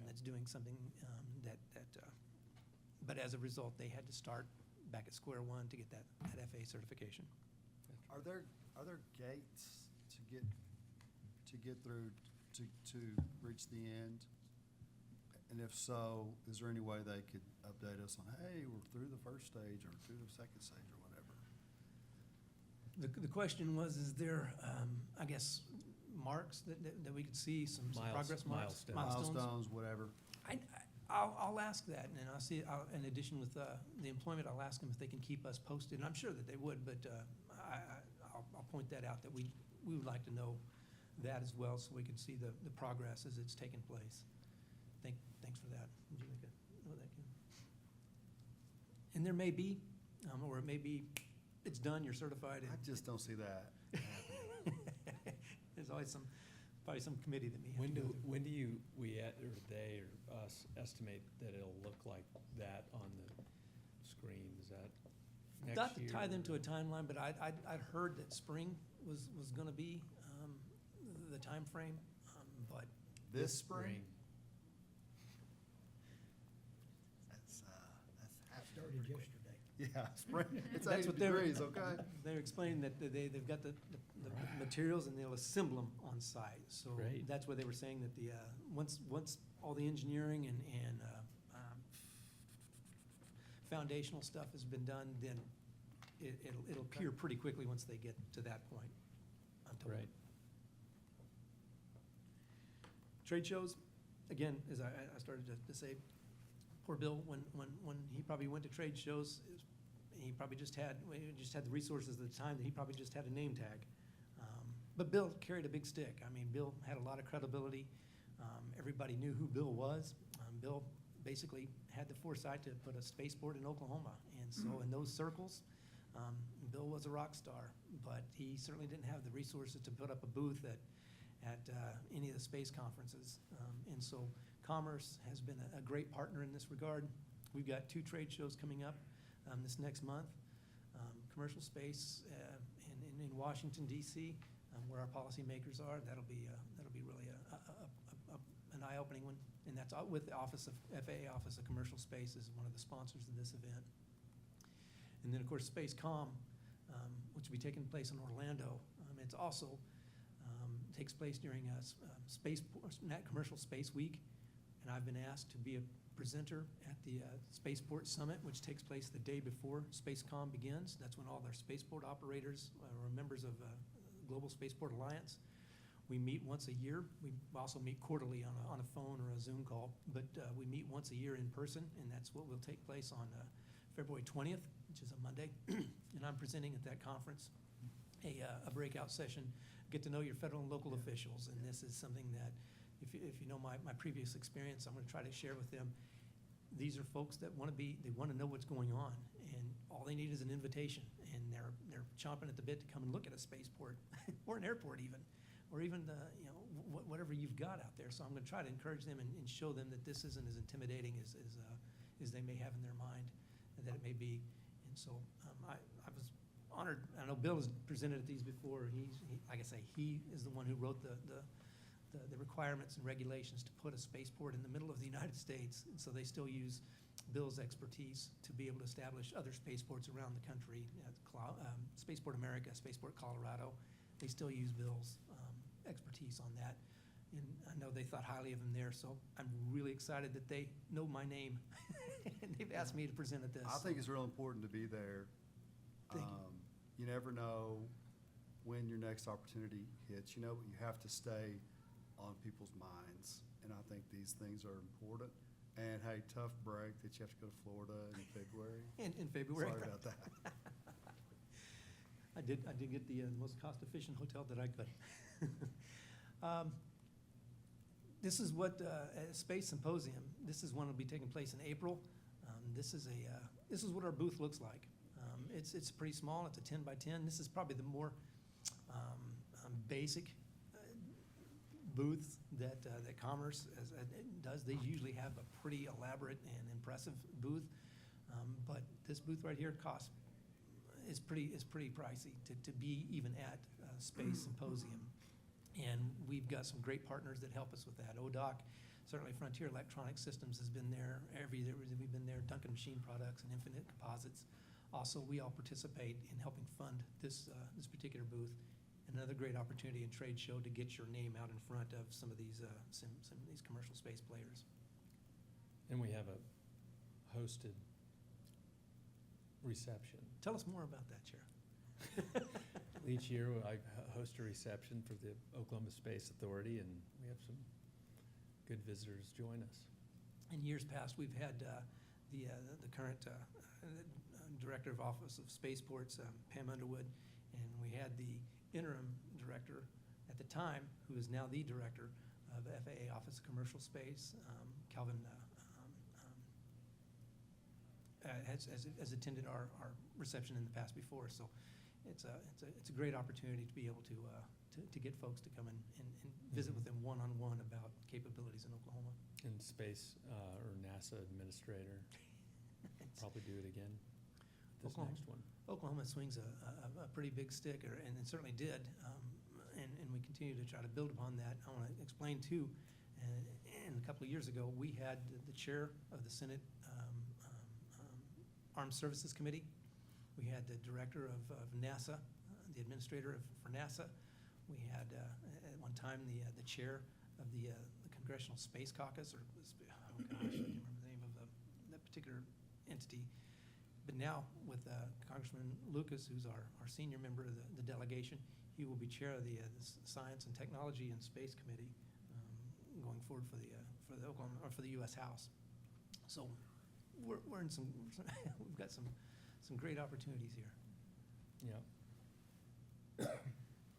that's doing something but as a result, they had to start back at square one to get that FAA certification. Are there gates to get through to reach the end? And if so, is there any way they could update us on, hey, we're through the first stage or through the second stage or whatever? The question was, is there, I guess, marks that we could see, some progress marks? Milestones, whatever. I'll ask that, and I'll see, in addition with the employment, I'll ask them if they can keep us posted, and I'm sure that they would, but I'll point that out, that we would like to know that as well, so we can see the progress as it's taking place. Thanks for that. Would you like to know that, Ken? And there may be, or it may be, it's done, you're certified. I just don't see that happening. There's always probably some committee that may have When to do, go through. when do you, or they, or us estimate that it'll look like that on the screen? Is that next year? Not to tie them to a timeline, but I'd heard that spring was gonna be the timeframe, but This spring? That's Started yesterday. Yeah, spring, it's That's 80 what they were- degrees, okay? they're explaining that they've got the materials and they'll assemble them on site. So Great. that's where they were saying that the, once all the engineering and foundational stuff has been done, then it'll appear pretty quickly once they get to that point. I'm told. Right. Trade shows, again, as I started to say, poor Bill, when he probably went to trade shows, he probably just had the resources at the time that he probably just had a name tag. But Bill carried a big stick. I mean, Bill had a lot of credibility. Everybody knew who Bill was. Bill basically had the foresight to put a spaceport in Oklahoma. And so in those circles, Bill was a rock star, but he certainly didn't have the resources to put up a booth at any of the space conferences. And so Commerce has been a great partner in this regard. We've got 2 trade shows coming up this next month. Commercial space in Washington, D.C., where our policymakers are. That'll be really an eye-opening one. And that's with the FAA Office of Commercial Space is one of the sponsors of this event. And then, of course, Space Com, which will be taking place in Orlando. It's also takes place during Commercial Space Week. And I've been asked to be a presenter at the Spaceport Summit, which takes place the day before SpaceCom begins. That's when all their spaceport operators are members of Global Spaceport Alliance. We meet once a year. We also meet quarterly on a phone or a Zoom call, but we meet once a year in person, and that's what will take place on February 20th, which is a Monday. And I'm presenting at that conference a breakout session, get to know your federal and local officials. And this is something that, if you know my previous experience, I'm going to try to share with them. These are folks that they want to know what's going on, and all they need is an invitation, and they're chomping at the bit to come and look at a spaceport or an airport even, or even whatever you've got out there. So I'm going to try to encourage them and show them that this isn't as intimidating as they may have in their mind, and that it may be. And so I was honored. I know Bill has presented at these before. Like I say, he is the one who wrote the requirements and regulations to put a spaceport in the middle of the United States. And so they still use Bill's expertise to be able to establish other spaceports around the country. Spaceport America, Spaceport Colorado, they still use Bill's expertise on that. And I know they thought highly of him there, so I'm really excited that they know my name. And they've asked me to present at this. I think it's real important to be there. Thank you. You never know when your next opportunity hits. You have to stay on people's minds, and I think these things are important. And hey, tough break that you have to go to Florida in February. In February. Sorry about that. I did get the most cost-efficient hotel that I could. This is what Space Symposium. This is one that'll be taking place in April. This is what our booth looks like. It's pretty small. It's a 10 by 10. This is probably the more basic booth that Commerce does. They usually have a pretty elaborate and impressive booth, but this booth right here is pretty pricey to be even at Space Symposium. And we've got some great partners that help us with that. ODOC, certainly Frontier Electronic Systems has been there. Every year we've been there. Duncan Machine Products and Infinite Composites. Also, we all participate in helping fund this particular booth. Another great opportunity and trade show to get your name out in front of some of these commercial space players. And we have a hosted reception. Tell us more about that, Chair. Each year, I host a reception for the Oklahoma Space Authority, and we have some good visitors join us. In years past, we've had the current Director of Office of Spaceports, Pam Underwood, and we had the interim director at the time, who is now the director of FAA Office of Commercial Space, Calvin, has attended our reception in the past before. So it's a great opportunity to be able to get folks to come and visit with them one-on-one about capabilities in Oklahoma. And space or NASA administrator, probably do it again this next one. Oklahoma swings a pretty big stick, and it certainly did, and we continue to try to build upon that. I want to explain too, and a couple of years ago, we had the chair of the Senate Armed Services Committee. We had the director of NASA, the administrator for NASA. We had, at one time, the chair of the Congressional Space Caucus, or, oh gosh, I can't remember the name of that particular entity. But now, with Congressman Lucas, who's our senior member of the delegation, he will be chair of the Science and Technology and Space Committee going forward for the Oklahoma, or for the U.S. House. So we're in some we've got some great opportunities here. Yeah.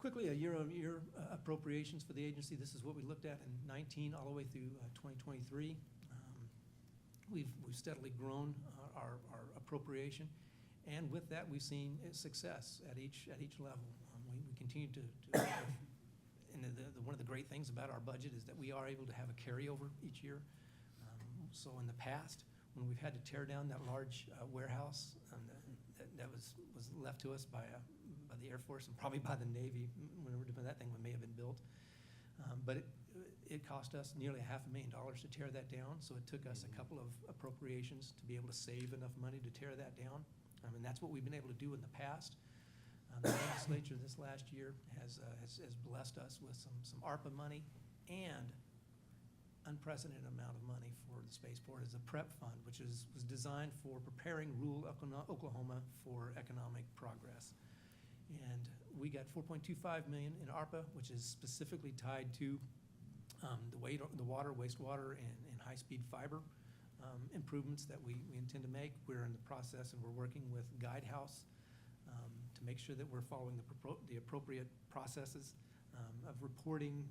Quickly, a year-on-year appropriations for the agency. This is what we looked at in 19 all the way through 2023. We've steadily grown our appropriation, and with that, we've seen success at each level. We continue to and one of the great things about our budget is that we are able to have a carryover each year. So in the past, when we've had to tear down that large warehouse that was left to us by the Air Force and probably by the Navy, whenever that thing may have been built, but it cost us nearly $500,000 to tear that down. So it took us a couple of appropriations to be able to save enough money to tear that down. And that's what we've been able to do in the past. The legislature this last year has blessed us with some ARPA money and unprecedented amount of money for the spaceport as a prep fund, which was designed for preparing rural Oklahoma for economic progress. And we got $4.25 million in ARPA, which is specifically tied to the water, wastewater, and high-speed fiber improvements that we intend to make. We're in the process, and we're working with Guidehouse to make sure that we're following the appropriate processes of reporting,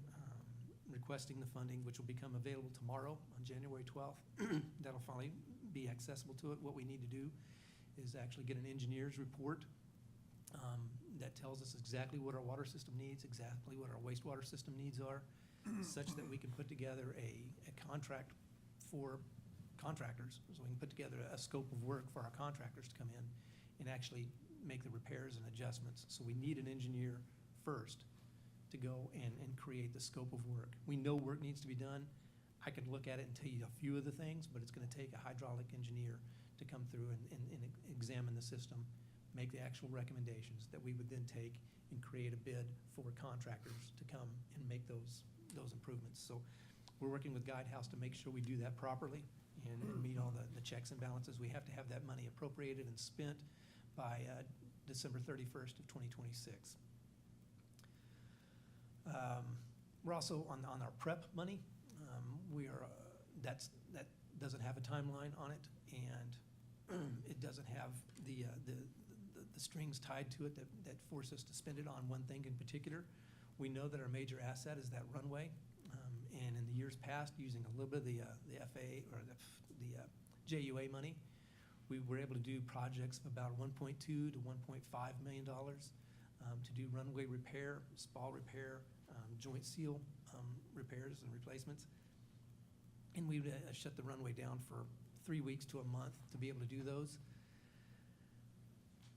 requesting the funding, which will become available tomorrow on January 12th. That'll finally be accessible to it. What we need to do is actually get an engineer's report that tells us exactly what our water system needs, exactly what our wastewater system needs are, such that we can put together a contract for contractors. So we can put together a scope of work for our contractors to come in and actually make the repairs and adjustments. So we need an engineer first to go and create the scope of work. We know work needs to be done. I could look at it and tell you a few of the things, but it's going to take a hydraulic engineer to come through and examine the system, make the actual recommendations that we would then take and create a bid for contractors to come and make those improvements. So we're working with Guidehouse to make sure we do that properly and meet all the checks and balances. We have to have that money appropriated and spent by December 31st of 2026. We're also on our prep money. That doesn't have a timeline on it, and it doesn't have the strings tied to it that force us to spend it on one thing in particular. We know that our major asset is that runway, and in the years past, using a little bit of the FAA or the JUA money, we were able to do projects of about $1.2 to $1.5 million to do runway repair, spall repair, joint seal repairs and replacements. And we would shut the runway down for 3 weeks to a month to be able to do those.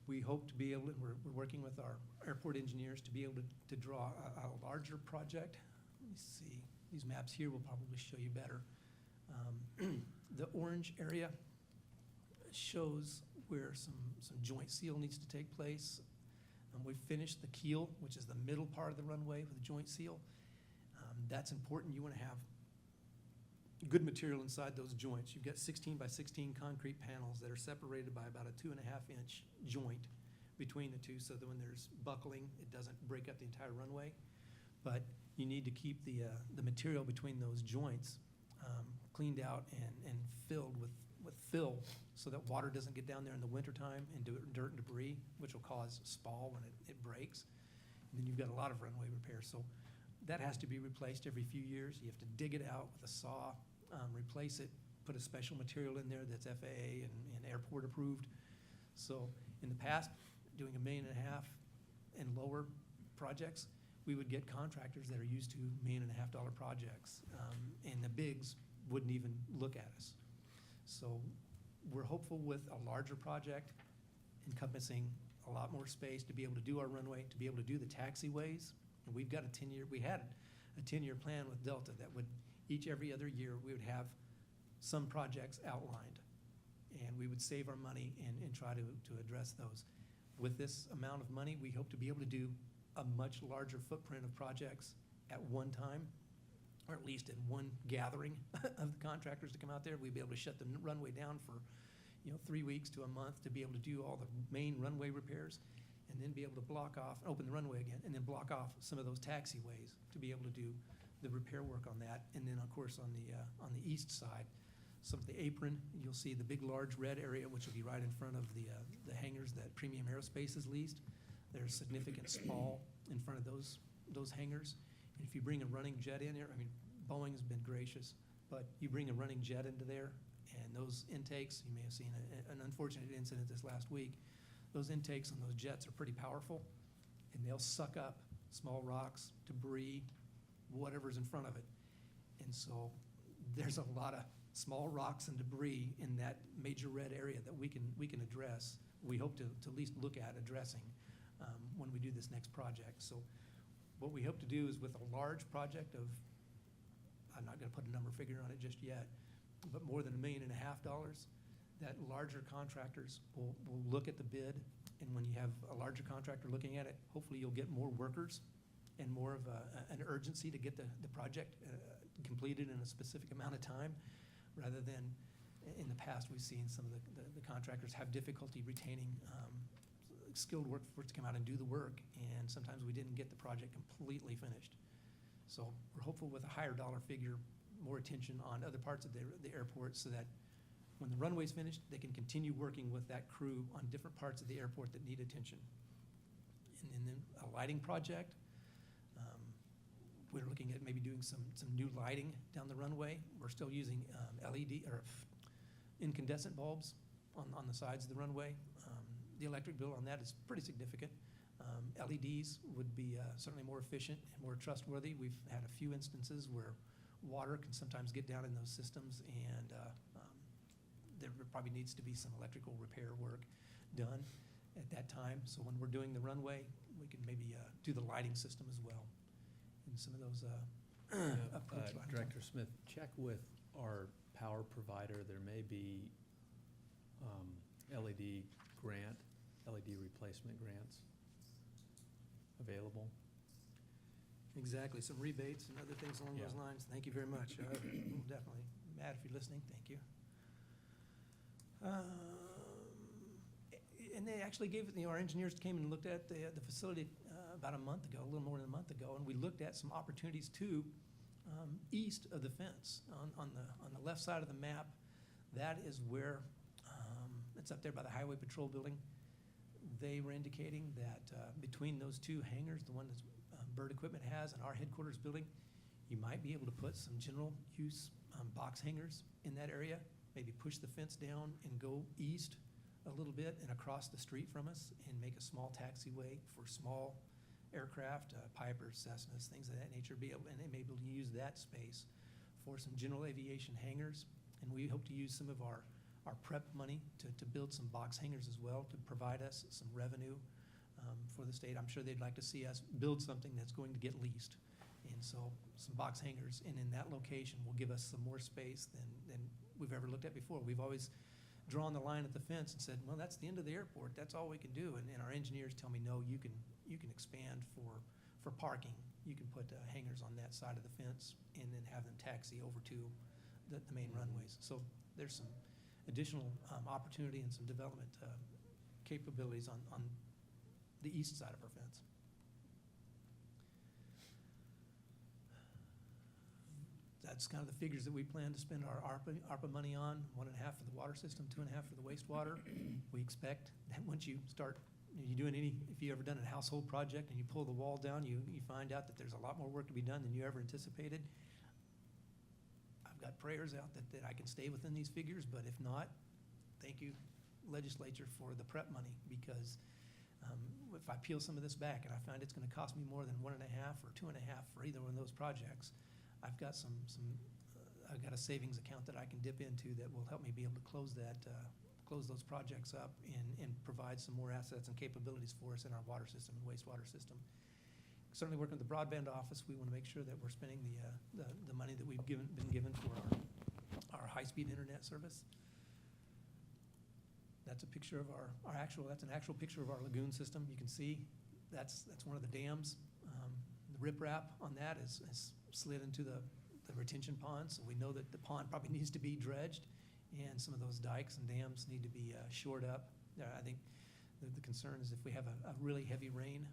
We hope to be able to, we're working with our airport engineers to be able to draw a larger project. Let me see, these maps here will probably show you better. The orange area shows where some joint seal needs to take place. We finished the keel, which is the middle part of the runway with a joint seal. That's important. You want to have good material inside those joints. You've got 16 by 16 concrete panels that are separated by about a 2.5-inch joint between the two, so that when there's buckling, it doesn't break up the entire runway. But you need to keep the material between those joints cleaned out and filled with fill, so that water doesn't get down there in the wintertime and do dirt and debris, which will cause spall when it breaks. And then you've got a lot of runway repairs. So that has to be replaced every few years. You have to dig it out with a saw, replace it, put a special material in there that's FAA and airport approved. So in the past, doing $1.5 million and lower projects, we would get contractors that are used to $1.5 million projects, and the bigs wouldn't even look at us. So we're hopeful with a larger project encompassing a lot more space to be able to do our runway, to be able to do the taxiways. And we had a 10-year plan with Delta that would, every other year, we would have some projects outlined, and we would save our money and try to address those. With this amount of money, we hope to be able to do a much larger footprint of projects at one time, or at least in one gathering of the contractors to come out there. We'd be able to shut the runway down for 3 weeks to a month to be able to do all the main runway repairs, and then be able to open the runway again, and then block off some of those taxiways to be able to do the repair work on that. And then, of course, on the east side, some of the apron, you'll see the big, large red area, which will be right in front of the hangars that Premium Aerospace has leased. There's significant spall in front of those hangars. And if you bring a running jet in there, I mean, Boeing's been gracious, but you bring a running jet into there, and those intakes, you may have seen an unfortunate incident this last week. Those intakes on those jets are pretty powerful, and they'll suck up small rocks, debris, whatever's in front of it. And so there's a lot of small rocks and debris in that major red area that we can address. We hope to at least look at addressing when we do this next project. So what we hope to do is, with a large project of, I'm not going to put a number figure on it just yet, but more than $1.5 million, that larger contractors will look at the bid. And when you have a larger contractor looking at it, hopefully you'll get more workers and more of an urgency to get the project completed in a specific amount of time, rather than in the past we've seen some of the contractors have difficulty retaining skilled workforce to come out and do the work, and sometimes we didn't get the project completely finished. So we're hopeful with a higher dollar figure, more attention on other parts of the airport, so that when the runway's finished, they can continue working with that crew on different parts of the airport that need attention. And then a lighting project, we're looking at maybe doing some new lighting down the runway. We're still using LED or incandescent bulbs on the sides of the runway. The electric bill on that is pretty significant. LEDs would be certainly more efficient and more trustworthy. We've had a few instances where water can sometimes get down in those systems, and there probably needs to be some electrical repair work done at that time. So when we're doing the runway, we can maybe do the lighting system as well. And some of those approach lighting. Director Smith, check with our power provider. There may be LED replacement grants available. Exactly, some rebates and other things along those lines. Thank you very much. Definitely. Matt, if you're listening, thank you. And they actually gave, our engineers came and looked at the facility about a month ago, a little more than a month ago, and we looked at some opportunities too, east of the fence, on the left side of the map. That is where, it's up there by the Highway Patrol building. They were indicating that between those two hangars, the one that Bird Equipment has and our headquarters building, you might be able to put some general use box hangars in that area, maybe push the fence down and go east a little bit and across the street from us, and make a small taxiway for small aircraft, Pipers, Cessnas, things of that nature, and they may be able to use that space for some general aviation hangars. And we hope to use some of our prep money to build some box hangars as well, to provide us some revenue for the state. I'm sure they'd like to see us build something that's going to get leased. And so some box hangars, and in that location will give us some more space than we've ever looked at before. We've always drawn the line at the fence and said, well, that's the end of the airport, that's all we can do. And our engineers tell me, no, you can expand for parking. You can put hangars on that side of the fence and then have them taxi over to the main runways. So there's some additional opportunity and some development capabilities on the east side of our fence. That's kind of the figures that we plan to spend our ARPA money on, 1.5 for the water system, 2.5 for the wastewater. We expect that once you start, if you ever done a household project and you pull the wall down, you find out that there's a lot more work to be done than you ever anticipated. I've got prayers out that I can stay within these figures, but if not, thank you, legislature, for the prep money, because if I peel some of this back and I find it's gonna cost me more than 1.5 or 2.5 for either one of those projects, I've got I've got a savings account that I can dip into that will help me be able to close those projects up and provide some more assets and capabilities for us in our water system and wastewater system. Certainly working with the broadband office, we want to make sure that we're spending the money that we've been given for our high-speed internet service. That's a picture of that's an actual picture of our lagoon system. You can see that's one of the dams. The riprap on that is slid into the retention pond, so we know that the pond probably needs to be dredged, and some of those dikes and dams need to be shored up. I think the concern is if we have a really heavy rain,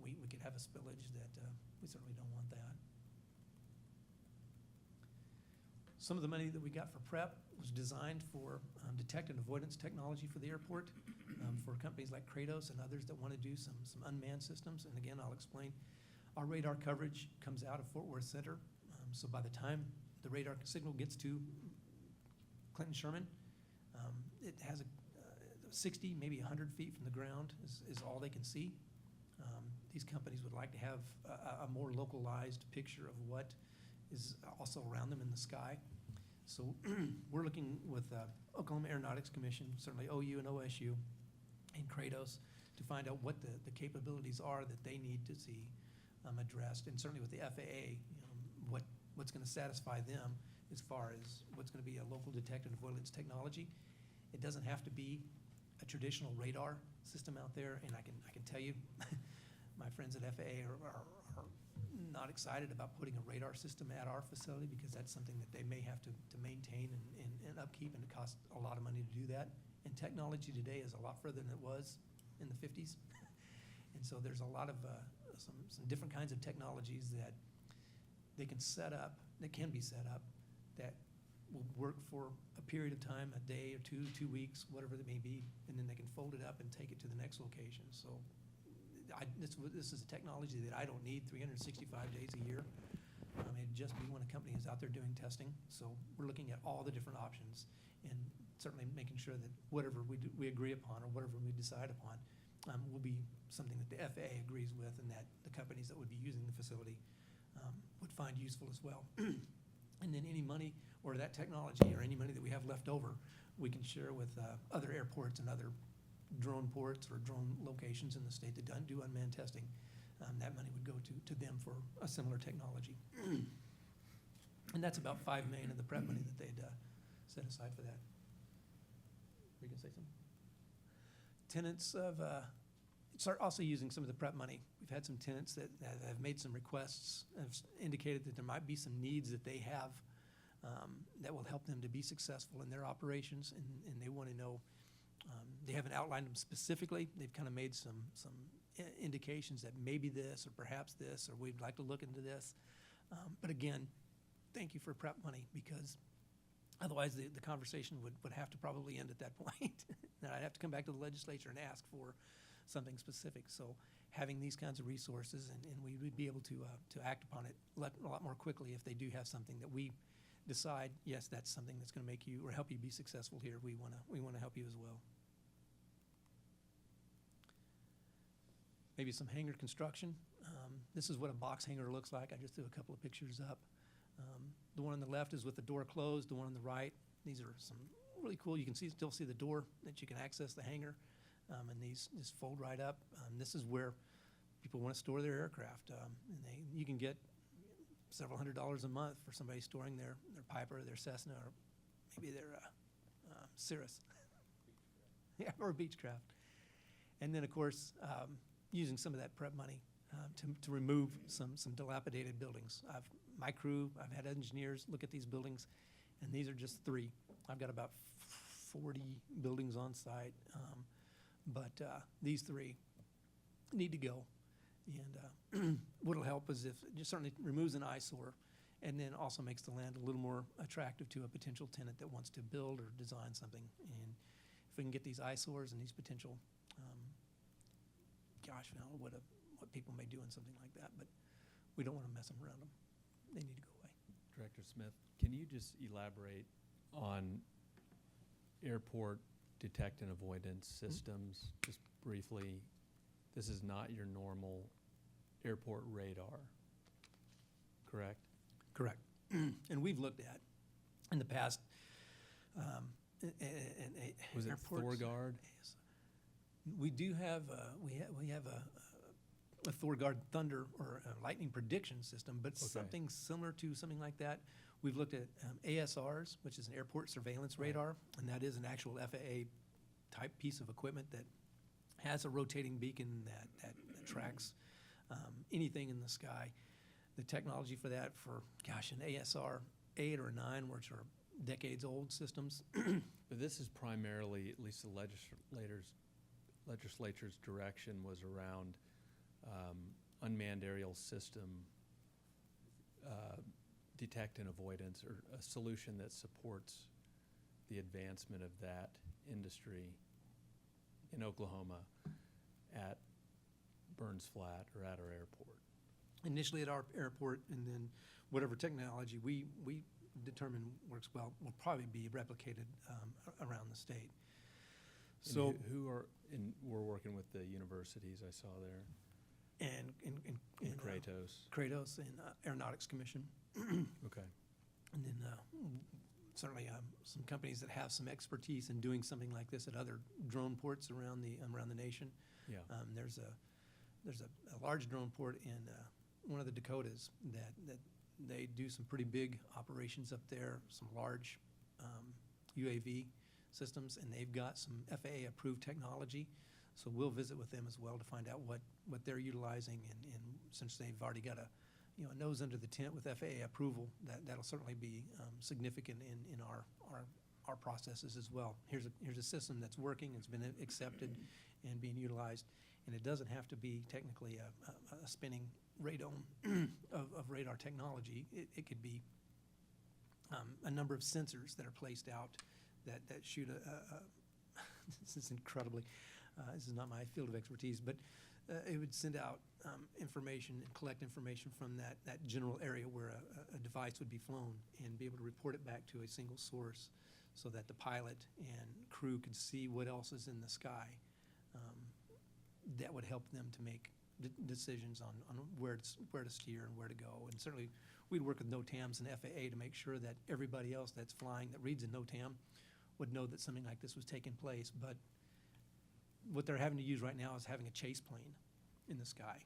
we could have a spillage that we certainly don't want that. Some of the money that we got for prep was designed for detect and avoidance technology for the airport, for companies like Kratos and others that want to do some unmanned systems. And again, I'll explain. Our radar coverage comes out of Fort Worth Center. So by the time the radar signal gets to Clinton Sherman, it has 60, maybe 100 feet from the ground is all they can see. These companies would like to have a more localized picture of what is also around them in the sky. So we're looking with Oklahoma Aeronautics Commission, certainly OU and OSU, and Kratos to find out what the capabilities are that they need to see addressed, and certainly with the FAA, what's going to satisfy them as far as what's going to be a local detect and avoidance technology. It doesn't have to be a traditional radar system out there, and I can tell you, my friends at FAA are not excited about putting a radar system at our facility, because that's something that they may have to maintain and upkeep, and it costs a lot of money to do that. And technology today is a lot further than it was in the 50s. And so there's a lot of some different kinds of technologies that they can set up, that can be set up, that will work for a period of time, a day or 2 weeks, whatever it may be, and then they can fold it up and take it to the next location. So this is a technology that I don't need 365 days a year. It'd just be when a company is out there doing testing. So we're looking at all the different options, and certainly making sure that whatever we agree upon, or whatever we decide upon, will be something that the FAA agrees with, and that the companies that would be using the facility would find useful as well. And then any money or that technology or any money that we have left over, we can share with other airports and other drone ports or drone locations in the state that do unmanned testing. That money would go to them for a similar technology. And that's about $5 million of the prep money that they'd set aside for that. Were you gonna say something? Tenants start also using some of the prep money. We've had some tenants that have made some requests, have indicated that there might be some needs that they have that will help them to be successful in their operations, and they want to know. They haven't outlined them specifically. They've kind of made some indications that maybe this, or perhaps this, or we'd like to look into this. But again, thank you for prep money, because otherwise the conversation would have to probably end at that point. And I'd have to come back to the legislature and ask for something specific. So having these kinds of resources, and we would be able to act upon it a lot more quickly if they do have something that we decide, yes, that's something that's going to make you or help you be successful here. We want to help you as well. Maybe some hangar construction. This is what a box hangar looks like. I just threw a couple of pictures up. The one on the left is with the door closed. The one on the right, these are some really cool. You can still see the door that you can access the hangar, and these just fold right up. This is where people want to store their aircraft, and you can get several $100s a month for somebody storing their Piper, their Cessna, or maybe their Cirrus. Yeah, or Beechcraft. And then, of course, using some of that prep money to remove some dilapidated buildings. My crew, I've had engineers look at these buildings, and these are just 3. I've got about 40 buildings on site, but these 3 need to go. And what'll help is if it just certainly removes an eyesore, and then also makes the land a little more attractive to a potential tenant that wants to build or design something. And if we can get these eyesores and these potential, gosh, I don't know what people may do in something like that, but we don't want to mess them around them. They need to go away. Director Smith, can you just elaborate on airport detect and avoidance systems, just briefly? This is not your normal airport radar, correct? Correct. And we've looked at, in the past, Was it airports- ThorGuard? Yes. We do have, we have a ThorGuard thunder or a lightning prediction system, but Okay. something similar to something like that. We've looked at ASRs, which is an airport surveillance Right. radar, and that is an actual FAA type piece of equipment that has a rotating beacon that tracks anything in the sky. The technology for that, gosh, an ASR 8 or 9, which are decades-old systems. But this is primarily, at least the legislature's direction was around unmanned aerial system detect and avoidance, or a solution that supports the advancement of that industry in Oklahoma at Burns Flat or at our airport. Initially at our airport, and then whatever technology we determine works well will probably be replicated around the state. And So, we're working with the universities I saw there, and and Kratos. Kratos and Aeronautics Commission, Okay. and then certainly some companies that have some expertise in doing something like this at other drone ports around the nation. Yeah. There's a large drone port in one of the Dakotas that they do some pretty big operations up there, some large UAV systems, and they've got some FAA-approved technology. So we'll visit with them as well to find out what they're utilizing, and since they've already got a nose under the tent with FAA approval, that'll certainly be significant in our processes as well. Here's a system that's working, it's been accepted and being utilized, and it doesn't have to be technically a spinning radome of radar technology. It could be a number of sensors that are placed out that shoot this is incredibly, this is not my field of expertise, but it would send out information and collect information from that general area where a device would be flown, and be able to report it back to a single source so that the pilot and crew could see what else is in the sky. That would help them to make decisions on where to steer and where to go. And certainly, we'd work with NOTAMs and FAA to make sure that everybody else that's flying that reads a NOTAM would know that something like this was taking place. But what they're having to use right now is having a chase plane in the sky.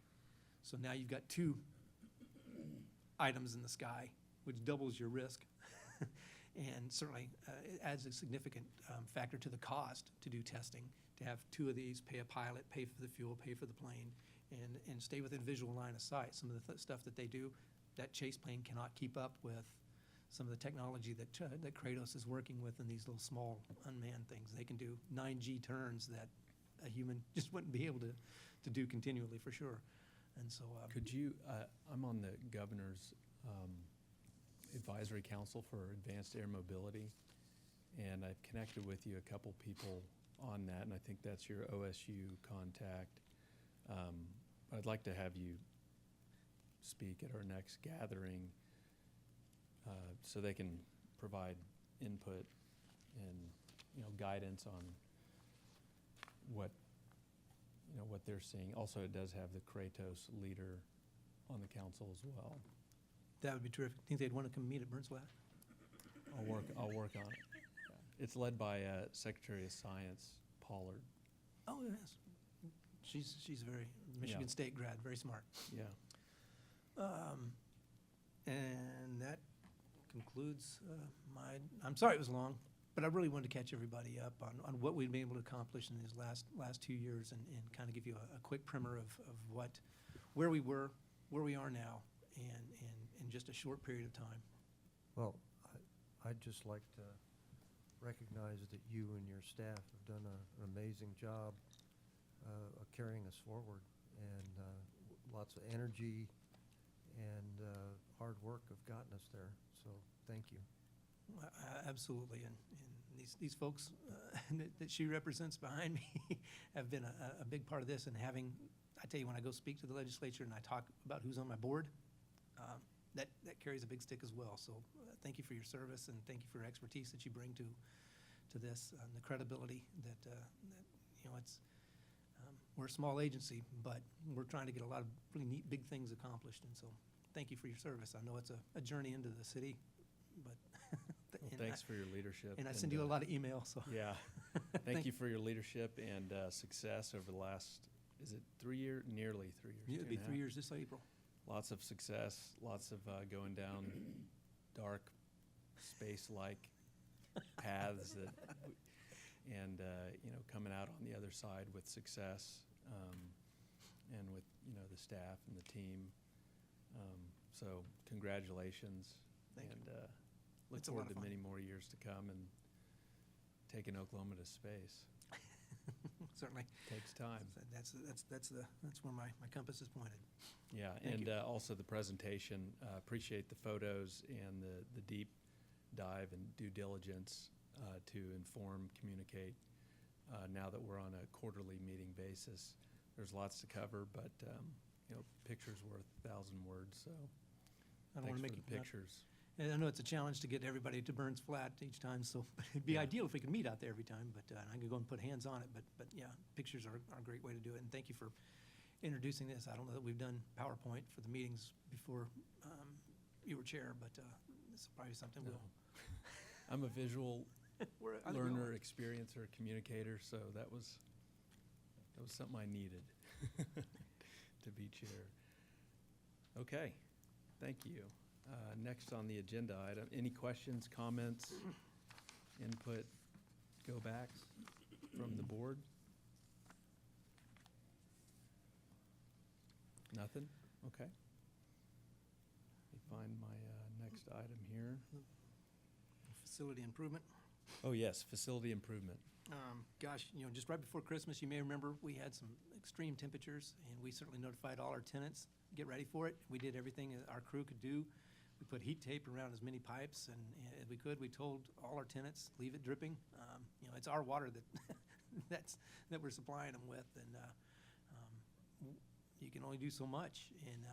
So now you've got 2 items in the sky, which doubles your risk. And certainly it adds a significant factor to the cost to do testing, to have 2 of these, pay a pilot, pay for the fuel, pay for the plane, and stay within visual line of sight. Some of the stuff that they do, that chase plane cannot keep up with some of the technology that Kratos is working with in these little small unmanned things. They can do 9G turns that a human just wouldn't be able to do continually, for sure. And so Could you, I'm on the governor's advisory council for advanced air mobility, and I've connected with you, a couple people on that, and I think that's your OSU contact. I'd like to have you speak at our next gathering so they can provide input and guidance on what they're seeing. Also, it does have the Kratos leader on the council as well. that would be terrific. Think they'd want to come meet at Burns Flat? I'll work on it. Yeah. It's led by Secretary of Science Pollard. Oh, yes. She's very Michigan Yeah. State grad, very smart. Yeah. And that concludes I'm sorry it was long, But I really wanted to catch everybody up on what we've been able to accomplish in these last 2 years and kind of give you a quick primer of where we were, where we are now, and in just a short period of time. Well, I'd just like to recognize that you and your staff have done an amazing job of carrying us forward, and lots of energy and hard work have gotten us there. So thank you. Absolutely, and these folks that she represents behind me have been a big part of this, and I tell you, when I go speak to the legislature and I talk about who's on my board, that carries a big stick as well. So thank you for your service, and thank you for your expertise that you bring to this, and the credibility that it's, we're a small agency, but we're trying to get a lot of really neat, big things accomplished, and so thank you for your service. I know it's a journey into the city, but Well, thanks for your leadership. and I send you a lot of emails, so. Yeah. Thank you for your leadership and success over the last, is it 3 years? Nearly 3 years. Yeah, it'll be 3 2.5. years this April. Lots of success, lots of going down dark space-like paths and coming out on the other side with success, and with, the staff and the team. So congratulations. Thank you. And look It's a lot forward of to fun. many more years to come and taking Oklahoma to space. Certainly. Takes time. That's where my compass is pointed. Yeah, Thank and you. also the presentation, appreciate the photos and the deep dive and due diligence to inform, communicate. Now that we're on a quarterly meeting basis, there's lots to cover, but pictures worth 1,000 words, so I don't want to thanks make for you the pictures. And I know it's a challenge to get everybody to Burns Flat each time, so it'd be Yeah. ideal if we could meet out there every time, but I could go and put hands on it, but yeah, pictures are a great way to do it, and thank you for introducing this. I don't know that we've done PowerPoint for the meetings before you were chair, but this is probably something No. we'll. I'm a visual I think we all learner, are. experiencer, communicator, so that was something I needed to be chair. Okay, thank you. Next on the agenda item, any questions, comments, input, go backs from the board? Nothing? Okay. Let me find my next item here. Facility improvement. Oh, yes, facility improvement. Gosh, just right before Christmas, you may remember, we had some extreme temperatures, and we certainly notified all our tenants, get ready for it. We did everything that our crew could do. We put heat tape around as many pipes and as we could. We told all our tenants, leave it dripping. It's our water that we're supplying them with, and you can only do so much. And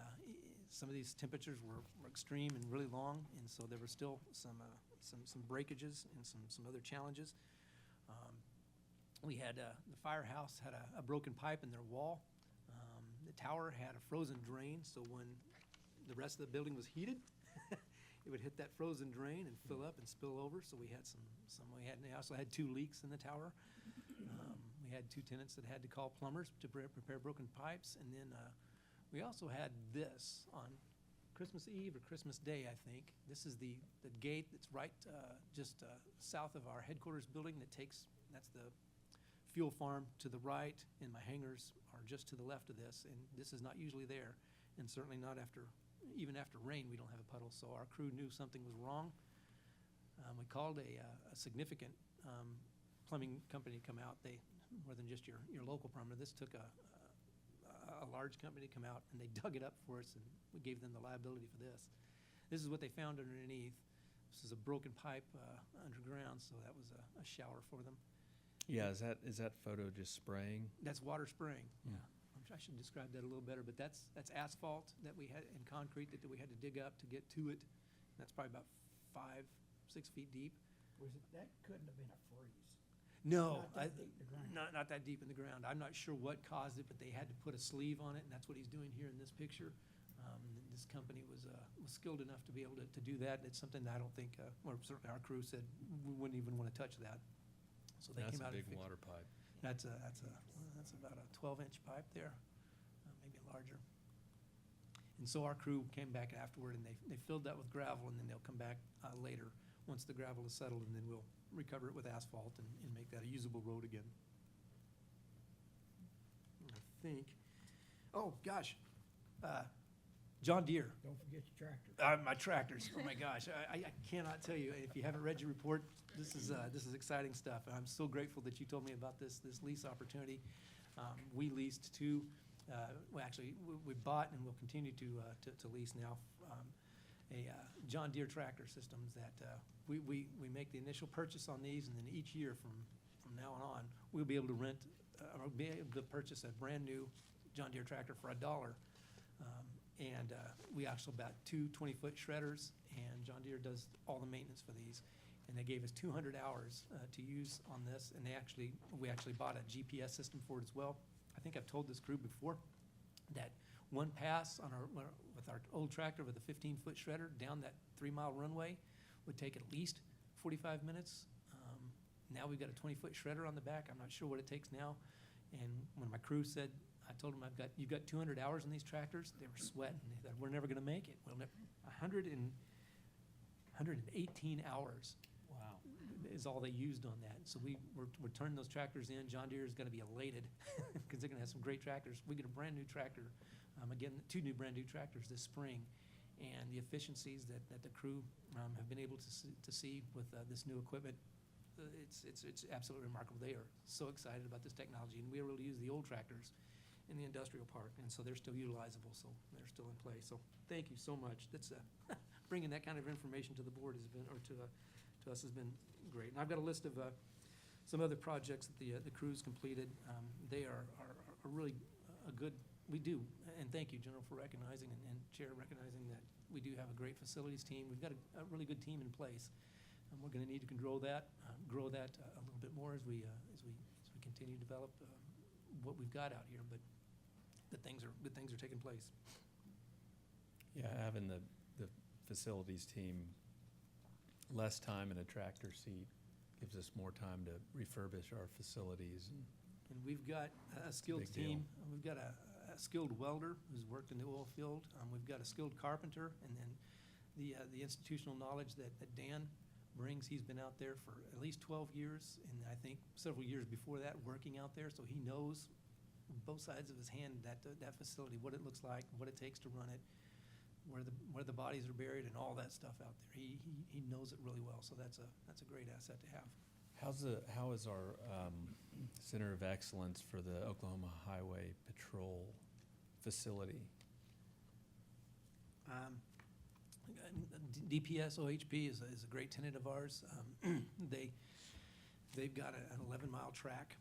some of these temperatures were extreme and really long, and so there were still some breakages and some other challenges. We had the firehouse had a broken pipe in their wall. The tower had a frozen drain, so when the rest of the building was heated, it would hit that frozen drain and fill up and spill over. So we had we also had 2 leaks in the tower. We had 2 tenants that had to call plumbers to repair broken pipes, and then we also had this on Christmas Eve or Christmas Day, I think. This is the gate that's right just south of our headquarters building that's the fuel farm to the right, and my hangars are just to the left of this, and this is not usually there, and certainly not even after rain, we don't have a puddle, so our crew knew something was wrong. We called a significant plumbing company to come out. They, more than just your local plumber, this took a large company to come out, and they dug it up for us, and we gave them the liability for this. This is what they found underneath. This is a broken pipe underground, so that was a shower for them. Yeah, is that photo just spraying? That's water spraying. Yeah. I should describe that a little better, but that's asphalt that we had in concrete that we had to dig up to get to it. That's probably about 5-6 feet deep. That couldn't have been a freeze? No, Not that deep in the ground. not that deep in the ground. I'm not sure what caused it, but they had to put a sleeve on it, and that's what he's doing here in this picture. This company was skilled enough to be able to do that. It's something that I don't think, or certainly our crew said we wouldn't even want to touch that. So they That's came a out and big fixed it. water pipe. That's about a 12-inch pipe there, maybe larger. And so our crew came back afterward, and they filled that with gravel, and then they'll come back later once the gravel is settled, and then we'll recover it with asphalt and make that a usable road again. I think, oh, gosh, John Deere. Don't forget your tractor. My tractors, oh my gosh, I cannot tell you, if you haven't read your report, this is exciting stuff. And I'm so grateful that you told me about this lease opportunity. We leased two, well, actually, we bought and will continue to lease now, a John Deere tractor systems that we make the initial purchase on these, and then each year from now on, we'll be able to rent, or be able to purchase a brand-new John Deere tractor for $1. And we actually bought two 20-foot shredders, and John Deere does all the maintenance for these. And they gave us 200 hours to use on this, and we actually bought a GPS system for it as well. I think I've told this crew before that one pass on with our old tractor with a 15-foot shredder down that 3-mile runway would take at least 45 minutes. Now we've got a 20-foot shredder on the back. I'm not sure what it takes now. And when my crew said, I told them, you've got 200 hours in these tractors, they were sweating. They said, we're never going to make it. Well, 118 hours. Wow. Is all they used on that. So we're turning those tractors in. John Deere is going to be elated because they're going to have some great tractors. We get a brand new tractor, again, two new brand new tractors this spring, and the efficiencies that the crew have been able to see with this new equipment, it's absolutely remarkable. They are so excited about this technology, and we were able to use the old tractors in the industrial park, and so they're still utilizable, so they're still in play. So thank you so much. That's bringing that kind of information to the board has been, or to us has been great. And I've got a list of some other projects that the crew's completed. They are really a good, we do, and thank you, General, for recognizing, and Chair, recognizing that we do have a great facilities team. We've got a really good team in place, and we're going to need to grow that a little bit more as we continue to develop what we've got out here. But good things are taking place. Yeah, having the facilities team less time in a tractor seat gives us more time to refurbish our facilities. And we've got a skilled team. We've got a skilled welder who's worked in the oil field. We've got a skilled carpenter, and then the institutional knowledge that Dan brings. He's been out there for at least 12 years, and I think several years before that working out there, so he knows both sides of his hand that facility, what it looks like, what it takes to run it, where the bodies are buried, and all that stuff out there. He knows it really well, so that's a great asset to have. How is our Center of Excellence for the Oklahoma Highway Patrol facility? DPS OHP is a great tenant of ours. They've got an 11-mile track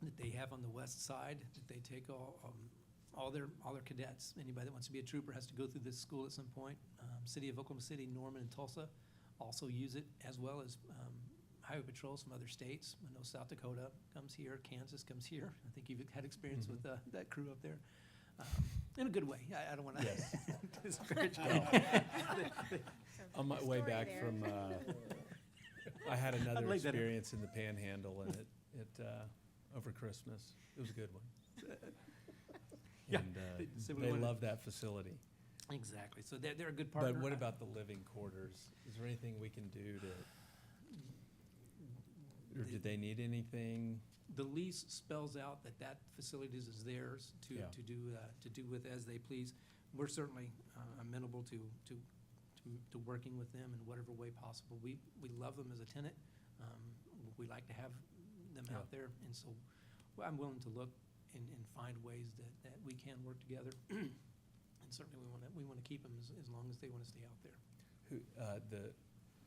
that they have on the west side that they take all their cadets. Anybody that wants to be a trooper has to go through this school at some point. City of Oklahoma City, Norman, and Tulsa also use it, as well as highway patrols from other states. I know South Dakota comes here, Kansas comes here. I think you've had experience with that crew up there. In a good way. I don't want to discourage them. On my way back from, I had another experience in the Panhandle, and it over Christmas. It was a good one. Yeah, And they love that facility. Exactly. So they're a good partner. But what about the living quarters? Is there anything we can do or do they need anything? The lease spells out that facility is theirs to do with as they please. We're certainly amenable to working with them in whatever way possible. We love them as a tenant. We like to have them out there, and so I'm willing to look and find ways that we can work together. And certainly we want to keep them as long as they want to stay out there.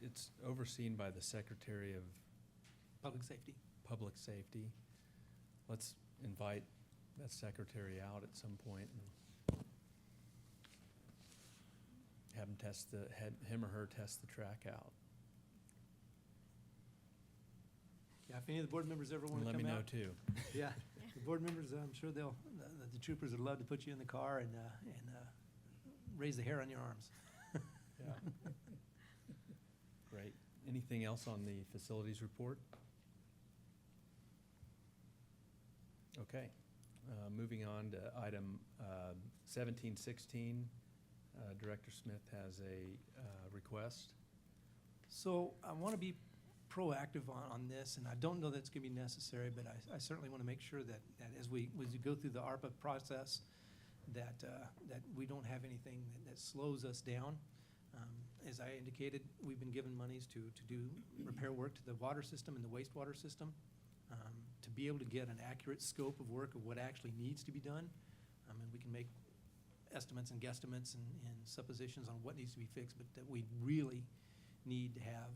It's overseen by the Secretary of Public Safety. Public Safety. Let's invite that secretary out at some point and have him or her test the track out. Yeah, if any of the board members ever want to come out. Let me know too. Yeah, the board members, I'm sure the troopers would love to put you in the car and raise the hair on your arms. Yeah. Great. Anything else on the facilities report? Okay. Moving on to item 1716. Director Smith has a request. So I want to be proactive on this, and I don't know that it's going to be necessary, but I certainly want to make sure that as we go through the ARPA process, that we don't have anything that slows us down. As I indicated, we've been given monies to do repair work to the water system and the wastewater system, to be able to get an accurate scope of work of what actually needs to be done. And we can make estimates and guesstimates and suppositions on what needs to be fixed, but that we really need to have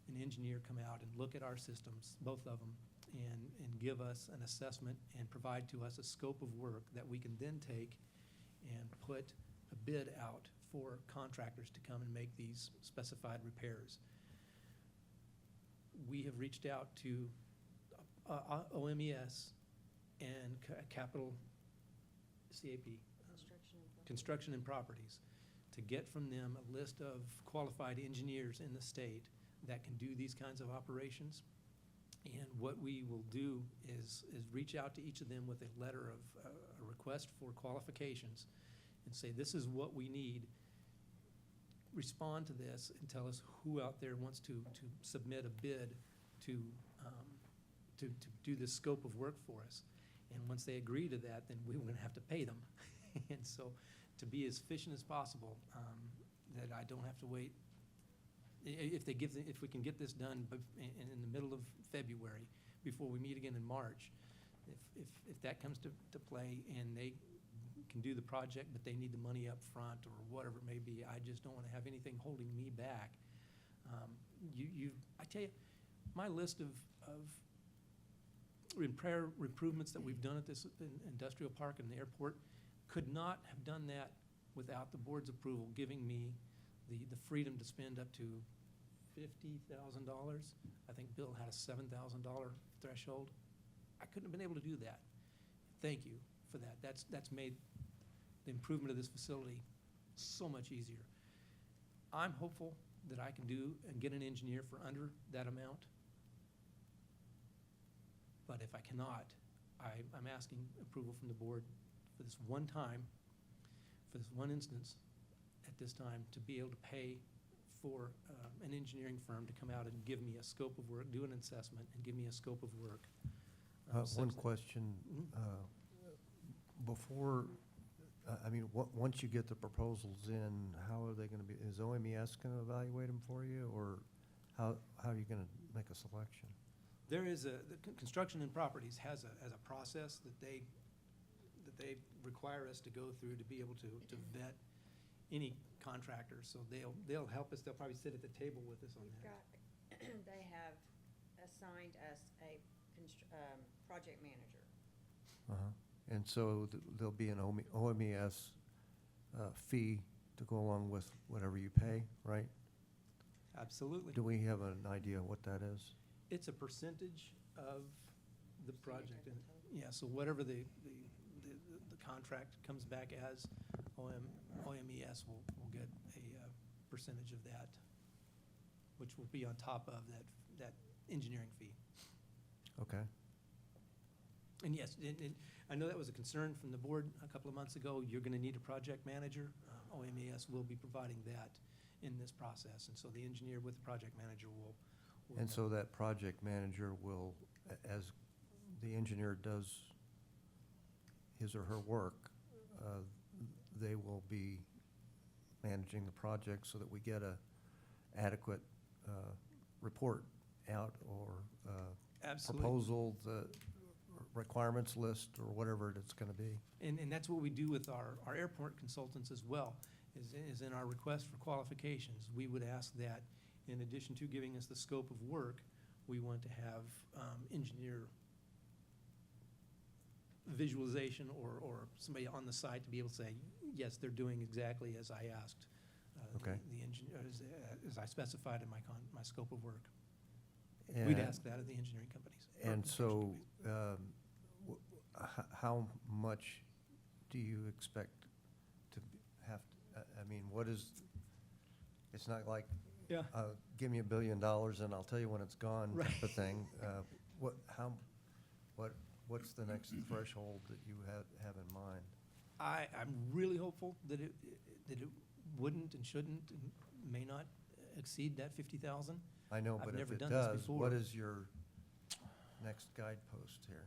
an engineer come out and look at our systems, both of them, and give us an assessment and provide to us a scope of work that we can then take and put a bid out for contractors to come and make these specified repairs. We have reached out to OMES and Capital CAP, Construction and Properties, to get from them a list of qualified engineers in the state that can do these kinds of operations. And what we will do is reach out to each of them with a letter of a request for qualifications and say, this is what we need. Respond to this and tell us who out there wants to submit a bid to do this scope of work for us. And once they agree to that, then we're going to have to pay them. And so to be as efficient as possible, that I don't have to wait. If we can get this done in the middle of February, before we meet again in March, if that comes to play and they can do the project, but they need the money up front or whatever it may be, I just don't want to have anything holding me back. I tell you, my list of repair improvements that we've done at this industrial park and the airport could not have done that without the board's approval, giving me the freedom to spend up to $50,000. I think Bill had a $7,000 threshold. I couldn't have been able to do that. Thank you for that. That's made the improvement of this facility so much easier. I'm hopeful that I can do and get an engineer for under that amount. But if I cannot, I'm asking approval from the board for this one time, for this one instance, at this time, to be able to pay for an engineering firm to come out and give me a scope of work, do an assessment, and give me a scope of work. One question. Before, once you get the proposals in, how are they going to be, is OMES going to evaluate them for you, or how are you going to make a selection? There is the Construction and Properties has a process that they require us to go through to be able to vet any contractor. So they'll help us. They'll probably sit at the table with us on that. They have assigned us a project manager. And so there'll be an OMES fee to go along with whatever you pay, right? Absolutely. Do we have an idea what that is? It's a percentage of the project. And yeah, so whatever the contract comes back as, OMES will get a percentage of that, which will be on top of that engineering fee. Okay. And yes, I know that was a concern from the board a couple of months ago. You're going to need a project manager. OMES will be providing that in this process. And so the engineer with the project manager will And so that project manager will, as the engineer does his or her work, they will be managing the project so that we get a adequate report out, or Absolutely. proposal, the requirements list, or whatever it's going to be. And that's what we do with our airport consultants as well, is in our request for qualifications. We would ask that in addition to giving us the scope of work, we want to have engineer visualization or somebody on the site to be able to say, yes, they're doing exactly as I asked. Okay. The engineer, as I specified in my scope of work. And We'd ask that of the engineering companies. And so, how much do you expect to have to, what is, it's not like, Yeah. Give me $1 billion and I'll tell you when it's gone type of thing. What's the next threshold that you have in mind? I'm really hopeful that it wouldn't and shouldn't and may not exceed that 50,000. I know, I've but if never it done this does, what before. is your next guidepost here?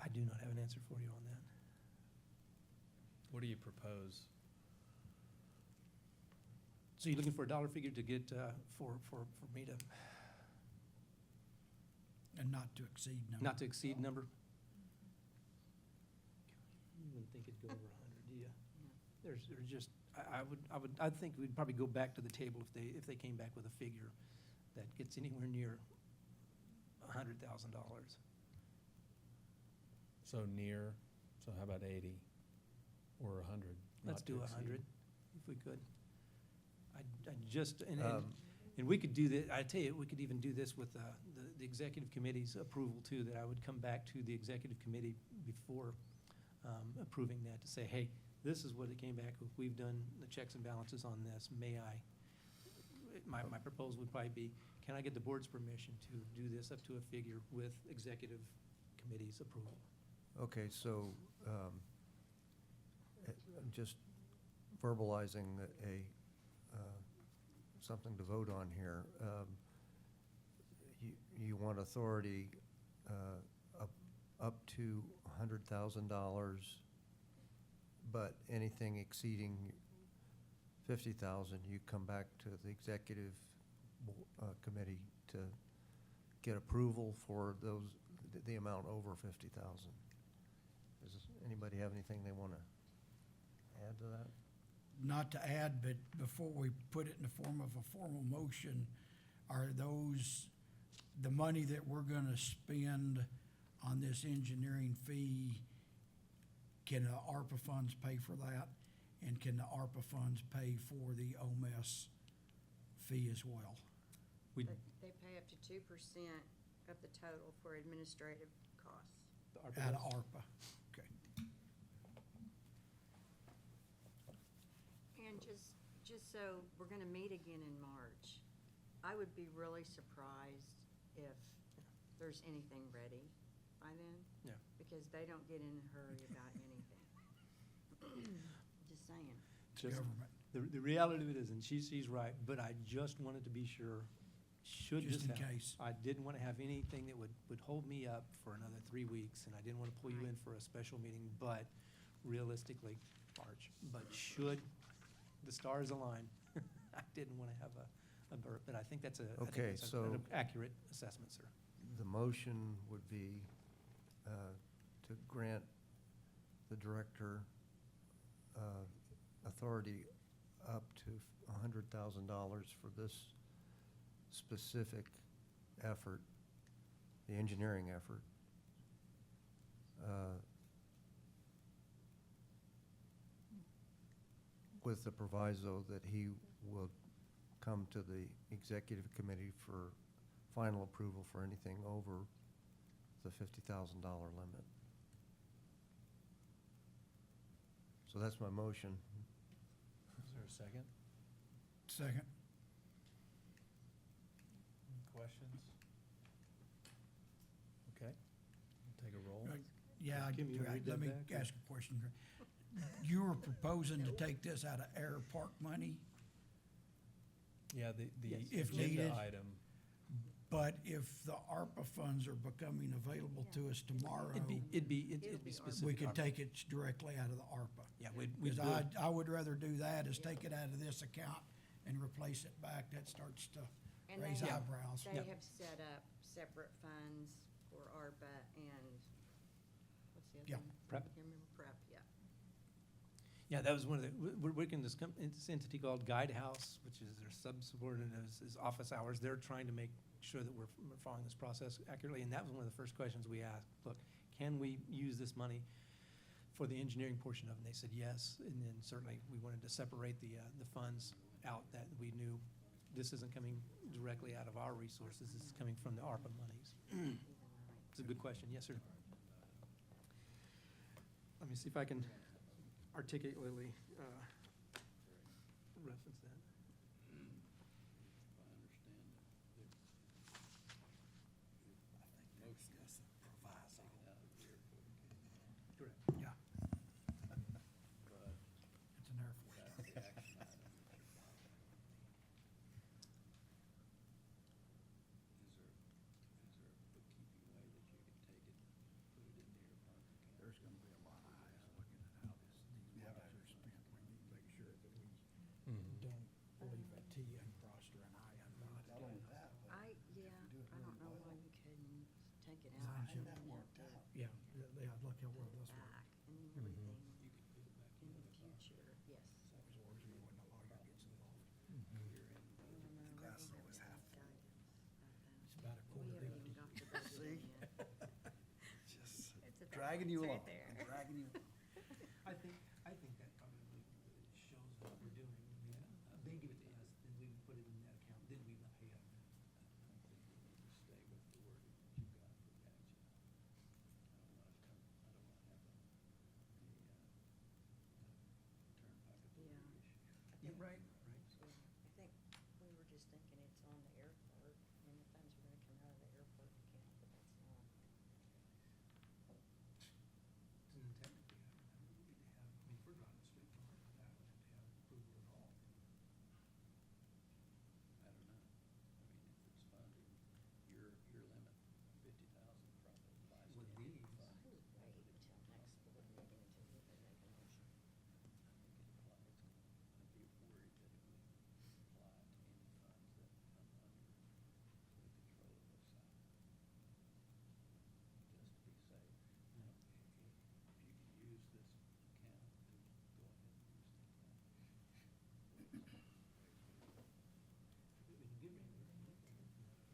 I do not have an answer for you on that. What do you propose? So you're looking for a dollar figure to get, for me to, And not to exceed number. not to exceed number? You wouldn't think it'd go over 100, do you? There's just, I'd think we'd probably go back to the table if they came back with a figure that gets anywhere near $100,000. So near, so how about 80 or 100? Let's not to do exceed? 100, if we could. I just, and Um, we could do that, I tell you, we could even do this with the executive committee's approval too, that I would come back to the executive committee before approving that to say, hey, this is what it came back with. We've done the checks and balances on this. May I? My proposal would probably be, can I get the board's permission to do this up to a figure with executive committee's approval? Okay, so I'm just verbalizing something to vote on here. You want authority up to $100,000, but anything exceeding 50,000, you come back to the executive committee to get approval for the amount over 50,000. Does anybody have anything they want to add to that? Not to add, but before we put it in the form of a formal motion, are those, the money that we're gonna spend on this engineering fee, can the ARPA funds pay for that? And can the ARPA funds pay for the OMS fee as well? We, They pay up to 2% of the total for administrative costs. Out of ARPA, okay. And just so, we're gonna meet again in March. I would be really surprised if there's anything ready by then. Yeah. Because they don't get in a hurry about anything. Just saying. just, Government. the reality of it is, and she's right, but I just wanted to be sure, should this Just in happen. case. I didn't want to have anything that would hold me up for another 3 weeks, and I didn't want to pull you in for a special meeting, but realistically, March. But should the stars align, I didn't want to have a burp, but I think that's Okay, so- an accurate assessment, sir. The motion would be to grant the director authority up to $100,000 for this specific effort, the engineering effort. With the proviso that he will come to the executive committee for final approval for anything over the $50,000 limit. So that's my motion. Is there a second? Second. Any questions? Okay, take a roll. Yeah, Kim, you wanna read let that me back, or- ask a question. You were proposing to take this out of air park money, Yeah, the Yes. If agenda needed. item, but if the ARPA funds are becoming available to us tomorrow, It'd be It'll be specific. we could ARPA. take it directly out of the ARPA. Yeah, we'd Because do it. I would rather do that is take it out of this account and replace it back. That starts to And raise they have- eyebrows. They Yeah. have set up separate funds for ARPA and, what's the other Yeah. one? Prep. I can't remember, prep, yeah. Yeah, that was one of the, we're working this entity called Guidehouse, which is their subordinate is office hours. They're trying to make sure that we're following this process accurately, and that was one of the first questions we asked. Look, can we use this money for the engineering portion of it? And they said yes, and then certainly we wanted to separate the funds out that we knew this isn't coming directly out of our resources, this is coming from the ARPA monies. It's a good question, yes, sir. Let me see if I can articulately reference that. Correct. Yeah. It's an Air Force. now. How and did that then work have to out? Yeah, yeah, look how well put it this worked. back, and then everything You could put it back in in the the box. future, yes. Always worries me when the lawyer gets involved. You're in, No, no, no, The we glass don't is have always to half have full. guidance It's about about a that. We quarter haven't empty. even got to budget See? yet. Just It's a dragging balance you right along, there. dragging you. I think that probably shows what we're doing. I mean, they give it to us, then we put it in that account, then we pay them. I think we need to stay with the wording that you got for Gadget. I don't wanna have a turnpike authority Yeah. issue. You're right, right. Yeah, I think we were just thinking it's on the airport, and the funds were gonna come out of the airport account, but that's not. And technically, I don't need to have, I mean, if we're drawing a street from it, I don't have to have approval at all. I don't know. I mean, if it's funding, your limit, 50,000 probably applies to With any these. fund. I would wait until next board meeting until we can make a motion. I think it applies, I'd be worried that it would apply to any funds that come under the control of OSIDA.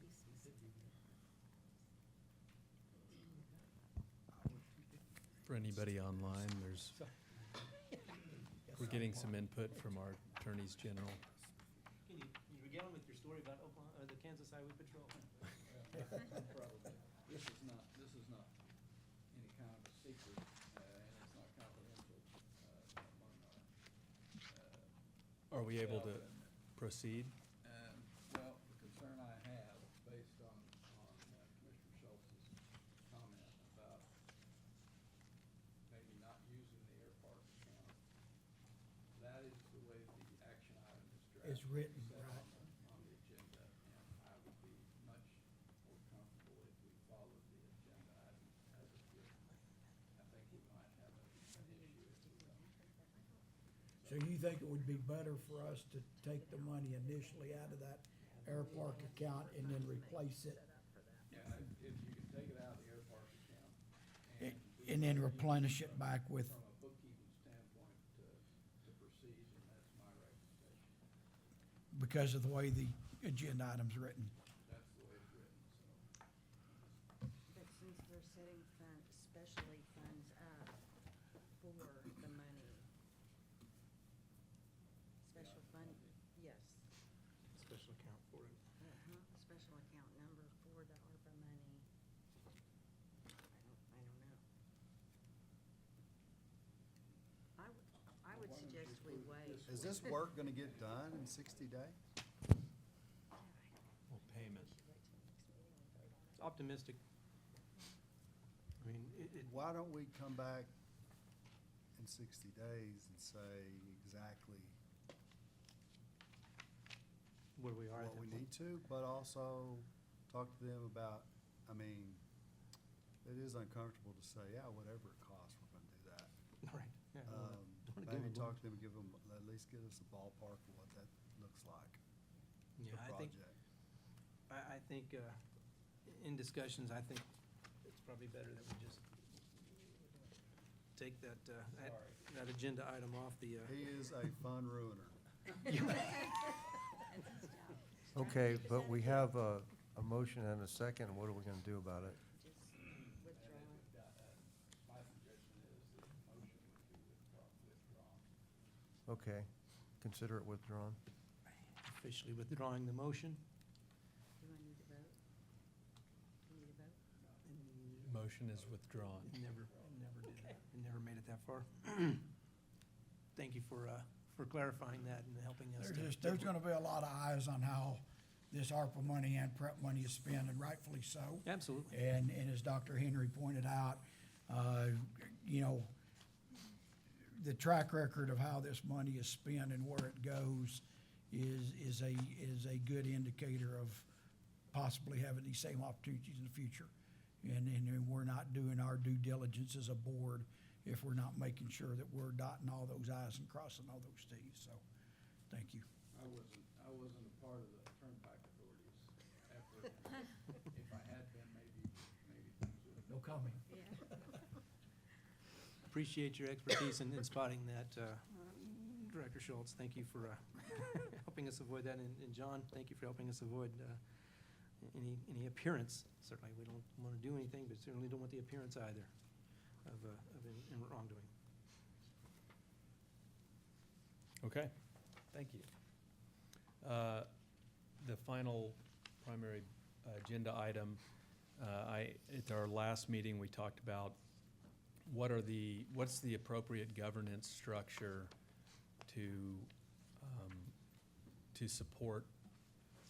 Just to be safe, you know, if you can use this account, then go ahead and use the account. We can give them. For anybody online, we're getting some input from our attorneys general. Can you regale them with your story about Oklahoma, the Kansas Highway Patrol? Probably. This is not any kind of a secret, and it's not confidential, among our, Are we able to development. proceed? Well, the concern I have, based on Commissioner Schultz's comment about maybe not using the air park account, that is the way the action item is drafted. It's written, set right. on the agenda, and I would be much more comfortable if we followed the agenda item as it's written. I think we might have an issue if we don't. So you think it would be better for us to take the money initially out of that air park account and then replace it? Yeah, if you can take it out of the air park account and. And then replenish it back with, From a bookkeeping standpoint, to proceed, and that's my recommendation. because of the way the agenda item's written. That's the way it's written, so. But since they're setting especially funds up for the money. Special fund, yes. Special account for it. Special account number for the ARPA money. I don't know. I would Why don't suggest you we approve wait. this Is this work gonna get done in 60 days? Well, payment. It's optimistic. I mean, it, Why don't we come back in 60 days and say exactly where we are at what that we point. need to, but also talk to them about, I mean, it is uncomfortable to say, yeah, whatever it costs, we're gonna do that. Right, yeah. Don't wanna give Maybe them a talk bump. to them, give them, at least give us a ballpark of what that looks like, Yeah, the I think, project. I think, in discussions, I think it's probably better that we just take that agenda item off the, He is a fun ruiner. Okay, but we have a motion and a second. What are we gonna do about it? Just withdraw it. My suggestion is that the motion would be withdrawn. Okay, consider it withdrawn. officially withdrawing the motion. Do I need to vote? Do you need to vote? Motion is withdrawn. It never did that. It never made it that far. Thank you for clarifying that and helping us. There's gonna be a lot of eyes on how this ARPA money and prep money is spent, and rightfully so. Absolutely. And as Dr. Henry pointed out, you know, the track record of how this money is spent and where it goes is a good indicator of possibly having these same opportunities in the future. And we're not doing our due diligence as a board if we're not making sure that we're dotting all those i's and crossing all those t's. So, thank you. I wasn't a part of the Turnpike Authority's effort. If I had been, maybe things coming. Appreciate your expertise in spotting that, Director Schultz. Thank you for helping us avoid that. And John, thank you for helping us avoid any appearance. Certainly, we don't want to do anything, but certainly don't want the appearance either of in wrongdoing. Okay, thank you. The final primary agenda item, at our last meeting, we talked about what's the appropriate governance structure to support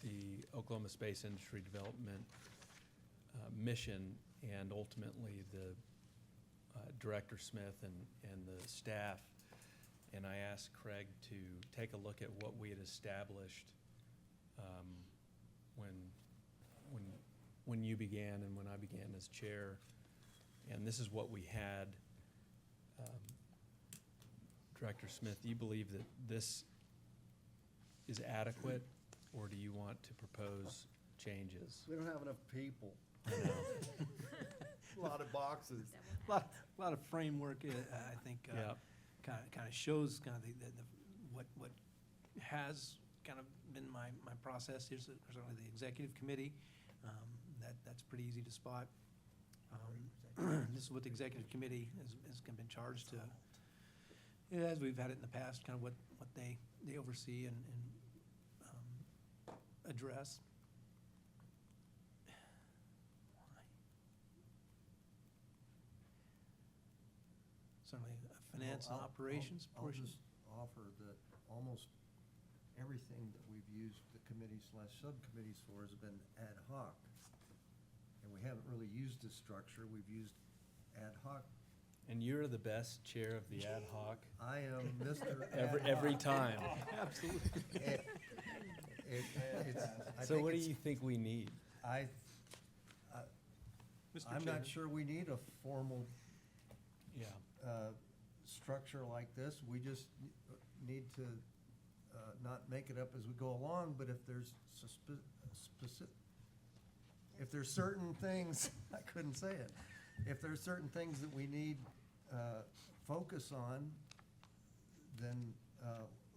the Oklahoma Space Industry Development mission, and ultimately the Director Smith and the staff. And I asked Craig to take a look at what we had established when you began and when I began as chair. And this is what we had. Director Smith, do you believe that this is adequate, or do you want to propose changes? We don't have enough people. A lot of boxes. A lot of framework, I think, Yeah. kind of shows kind of what has kind of been my process. Here's certainly the executive committee. That's pretty easy to spot. This is what the executive committee has been charged to, as we've had it in the past, kind of what they oversee and address. Certainly finance and operations I'll portion. just offer that almost everything that we've used the committee/subcommittees for has been ad hoc. And we haven't really used this structure. We've used ad hoc. And you're the best chair of the ad hoc I am Mr. ad every hoc. time. Absolutely. I So think what do it's- you think we need? Mr. I'm Chair. not sure we need a formal Yeah. structure like this. We just need to not make it up as we go along, but if there's if there's certain things, I couldn't say it, if there's certain things that we need focus on, then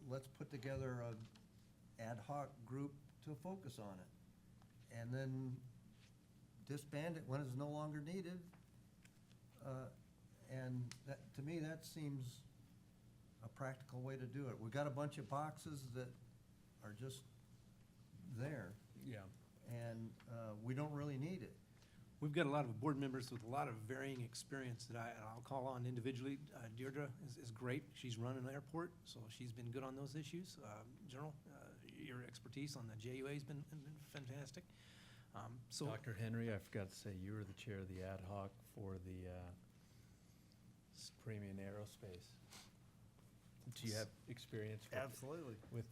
let's put together a ad hoc group to focus on it. And then disband it when it's no longer needed. And that, to me, that seems a practical way to do it. We've got a bunch of boxes that are just there, Yeah. and we don't really need it. We've got a lot of board members with a lot of varying experience that I'll call on individually. Deirdre is great. She's run an airport, so she's been good on those issues. General, your expertise on the JUA has been fantastic. So Dr. Henry, I forgot to say, you were the chair of the ad hoc for the Premium Aerospace. Do you have experience Absolutely. with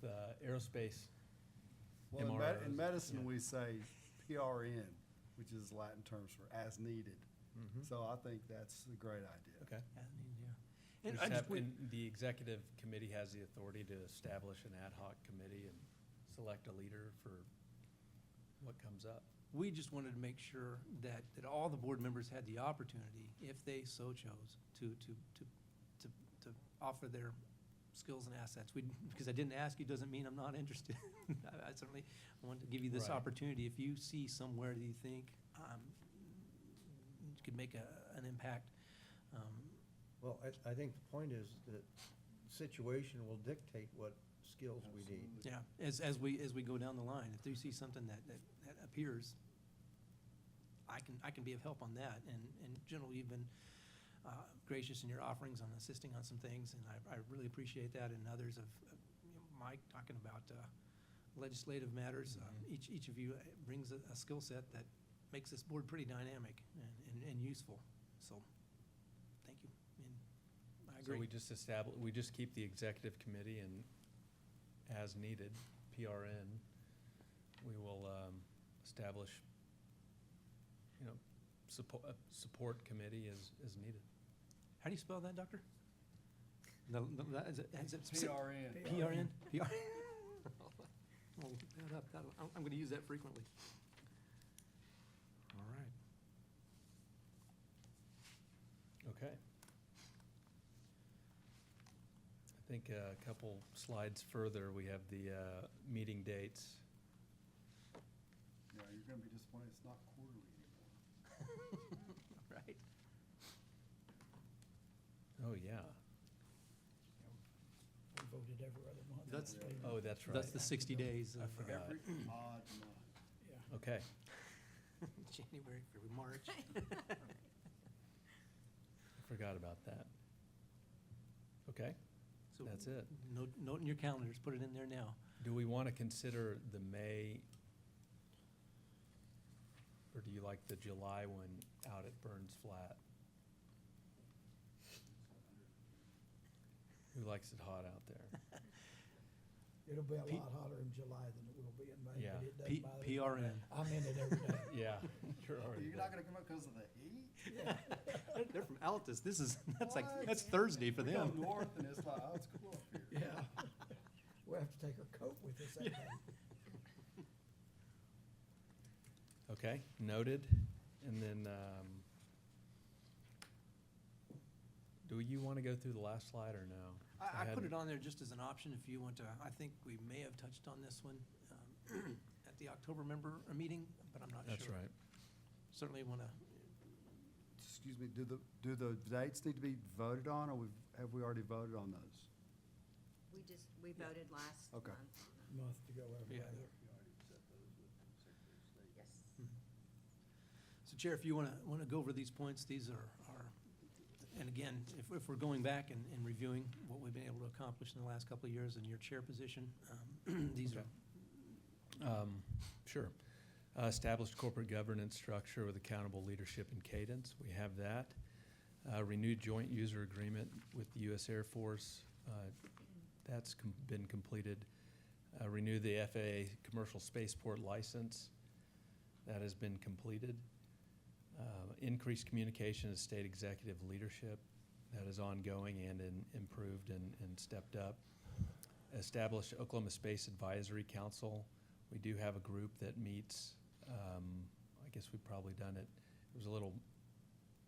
aerospace Well, MROs? in medicine, Yeah. we say PRN, which is Latin terms for as needed. Mhm. So I think that's a great idea. Okay. And Just I just have- would- and the executive committee has the authority to establish an ad hoc committee and select a leader for what comes up. we just wanted to make sure that all the board members had the opportunity, if they so chose, to offer their skills and assets. Because I didn't ask you doesn't mean I'm not interested. I certainly wanted to give you this Right. opportunity. If you see somewhere that you think you could make an impact. Well, I think the point is that situation will dictate what skills we need. Yeah, as we go down the line, if you see something that appears, I can be of help on that. And General, you've been gracious in your offerings on assisting on some things, and I really appreciate that. And others of Mike talking about legislative matters. Each of you brings a skill set that makes this board pretty dynamic and useful. So, thank you. And I So agree. we just keep the executive committee, and as needed, PRN, we will establish, support committee as needed. How do you spell that, Doctor? Is it PRN. PRN? PRN? I'll look that up. I'm going to use that frequently. All right. think a couple slides further, we have the meeting dates. Yeah, you're gonna be disappointed, it's not quarterly anymore. Right? Oh, yeah. We voted every other month. That's- Oh, that's right. That's the 60 days I of forgot. Every odd month. Yeah. Okay. January, February, March. I forgot about that. Okay, So that's it. Note in your calendars, put it in there now. Do we want to consider the May, or do you like the July one out at Burns Flat? Who likes it hot out there? It'll be a P- lot hotter in July than it will be in May, Yeah. but it doesn't bother me. PRN. I'm in it every day. Yeah, you're already You're not gonna come up because of the heat? Yeah. They're from Altus. That's What? that's Thursday for We them. go north and it's like, oh, it's cool up here. Yeah. We'll have to take our coat with us that day. Okay, noted. And then, do you want to go through the last slide or no? I put hadn't- it on there just as an option if you want to. I think we may have touched on this one at the October meeting, but I'm not sure. That's right. Certainly want to, Excuse me, do the dates need to be voted on, or have we already voted on those? We voted last Okay. month on them. Month to go over Yeah. there. Yes. so Chair, if you want to go over these points, these are, and again, if we're going back and reviewing what we've been able to accomplish in the last couple of years in your chair position, these are, Sure. Established corporate governance structure with accountable leadership and cadence. We have that. Renewed joint user agreement with the U.S. Air Force. That's been completed. Renew the FAA commercial spaceport license. That has been completed. Increased communication of state executive leadership. That is ongoing and improved and stepped up. Establish Oklahoma Space Advisory Council. We do have a group that meets, I guess we've probably done it. It was a little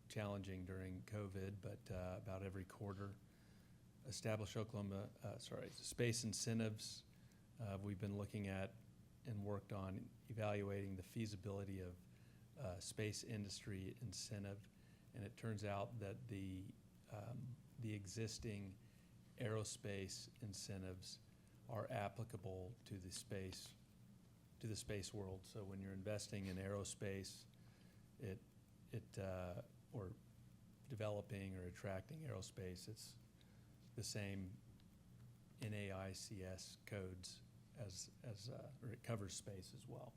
challenging during COVID, but about every quarter. Establish space incentives. We've been looking at and worked on evaluating the feasibility of space industry incentive, and it turns out that the existing aerospace incentives are applicable to the space world. So when you're investing in aerospace, or developing or attracting aerospace, it's the same NAICS codes or it covers space as well.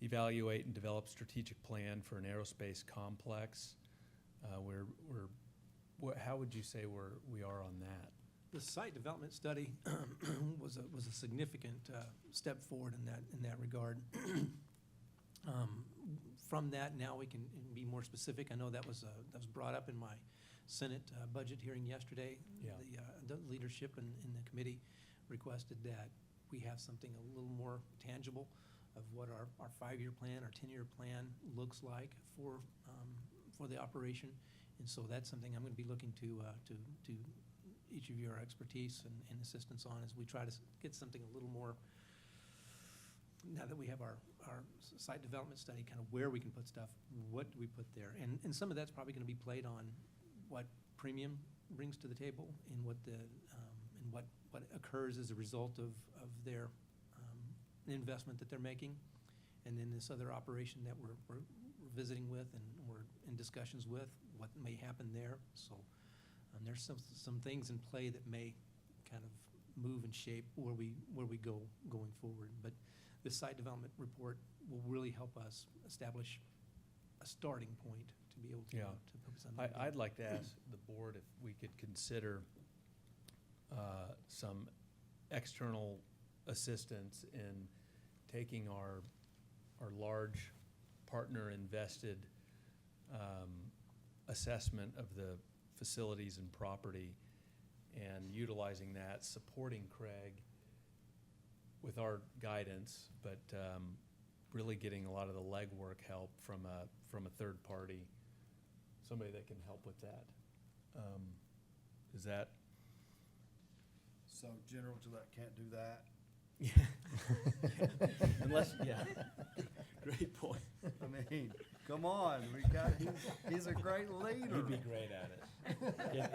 Evaluate and develop strategic plan for an aerospace complex. How would you say we are on that? the site development study was a significant step forward in that regard. From that, now we can be more specific. I know that was brought up in my Senate budget hearing yesterday. Yeah. The leadership in the committee requested that we have something a little more tangible of what our 5-year plan, our 10-year plan looks like for the operation. And so that's something I'm going to be looking to each of your expertise and assistance on as we try to get something a little more, now that we have our site development study, kind of where we can put stuff, what do we put there? And some of that's probably going to be played on what premium brings to the table and what occurs as a result of their investment that they're making. And then this other operation that we're visiting with and we're in discussions with, what may happen there. So there's some things in play that may kind of move and shape where we go going forward. But this site development report will really help us establish a starting point to be able to put something. I'd like to ask the board if we could consider some external assistance in taking our large partner-invested assessment of the facilities and property and utilizing that, supporting Craig with our guidance, but really getting a lot of the legwork help from a third party, somebody that can help with that. Is that? So General Gillette can't do that? Unless, yeah, great point. I mean, come on, he's a great leader. He'd be great at it.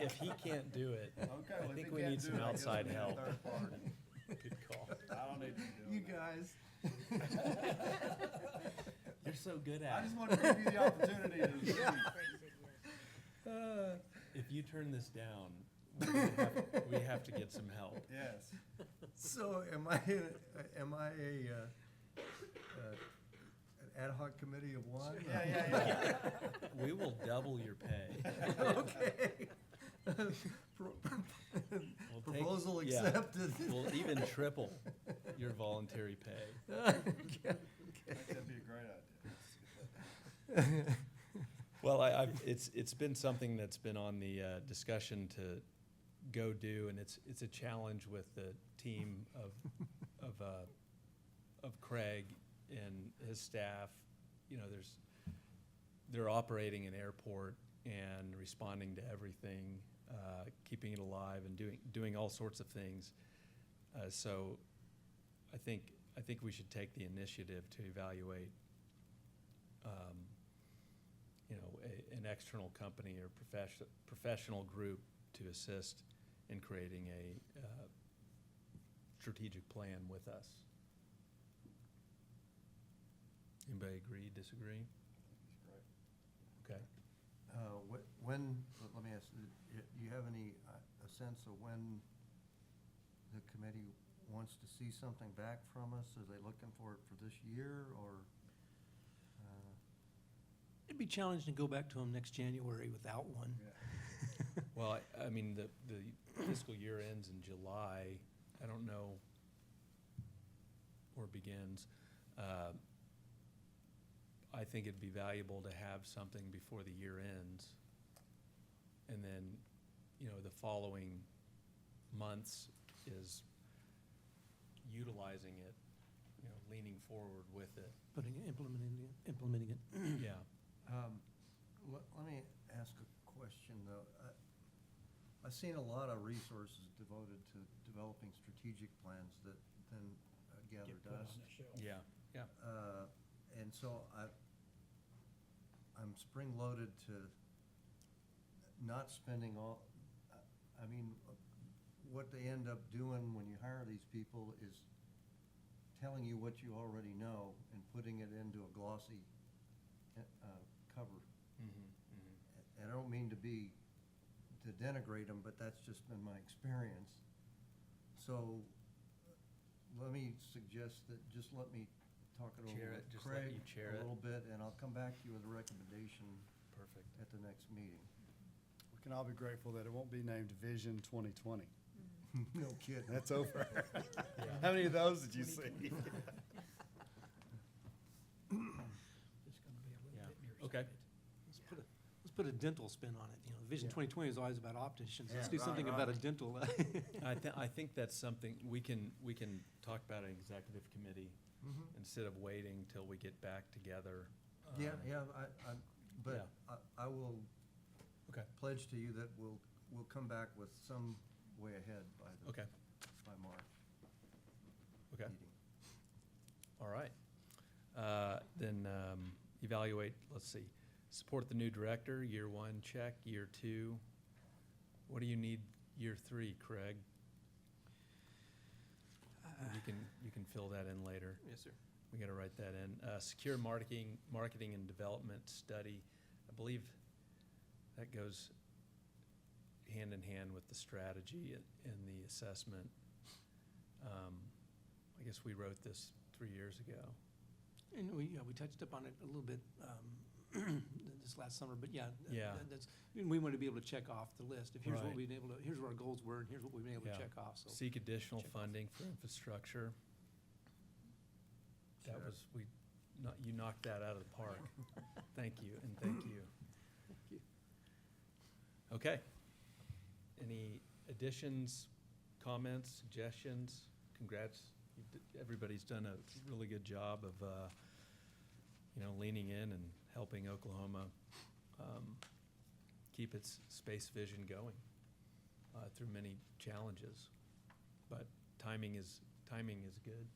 If he can't do it, Okay, I well, if think he we can't need do some it, I guess outside we need a help. third party. Good call. I don't need to be doing You that. guys. You're so good I at just it. want to give you the opportunity to speak. If you turn this down, we have to get some help. Yes. So am I an ad hoc committee of one? Yeah. We will double your pay. Okay. We'll take- Proposal yeah. accepted. We'll even triple your voluntary pay. I think that'd be a great idea. Well, it's been something that's been on the discussion to go do, and it's a challenge with the team of Craig and his staff. You know, they're operating an airport and responding to everything, keeping it alive and doing all sorts of things. So I think we should take the initiative to evaluate an external company or professional group to assist in creating a strategic plan with us. Anybody agree, disagree? Okay. When, let me ask, do you have any, a sense of when the committee wants to see something back from us? Are they looking for it for this year, or? It'd be challenging to go back to them next January without one. Well, I mean, the fiscal year ends in July. I don't know, or begins. I think it'd be valuable to have something before the year ends. And then, the following months is utilizing it, leaning forward with it. Implementing it. Yeah. Let me ask a question, though. I've seen a lot of resources devoted to developing strategic plans that then gather Get put on dust. the shelf. Yeah, yeah. And so I'm spring-loaded to not spending all, I mean, what they end up doing when you hire these people is telling you what you already know and putting it into a glossy cover. And I don't mean to denigrate them, but that's just been my experience. So let me suggest that just let me talk it over Chair it, with just let Craig you chair a it. little bit, and I'll come back to you with a recommendation Perfect. at the next meeting. We can all be grateful that it won't be named Vision 2020. No kidding. That's over. How many of those did you see? Just gonna be a little Yeah. bit Okay. nearsighted. Let's put a dental spin on it. Vision Yeah. 2020 is always about opticians. Let's Yeah, do something right, about a right. dental. I think that's something we can talk about an executive committee instead of waiting till we get back together. Yeah, but Yeah. I will Okay. pledge to you that we'll come back with some way ahead by Okay. March Okay. meeting. All right. Then evaluate, let's see, support the new director, year 1, check, year 2. What do you need year 3, Craig? You can fill that in later. Yes, sir. We gotta write that in. Secure marketing and development study. I believe that goes hand in hand with the strategy and the assessment. I guess we wrote this 3 years ago. And we touched upon it a little bit this last summer, but yeah. Yeah. We want to be able to check off the list. If here's what Right. we've been able to, here's what our goals were, and here's what we've been able Yeah. to check off, so. Seek additional check off. funding for infrastructure. That Sure. was, you knocked that out of the park. Thank you, and thank you. Thank you. Okay. Any additions, comments, suggestions? Congrats. Everybody's done a really good job of, leaning in and helping Oklahoma keep its space vision going. through many challenges. But timing is good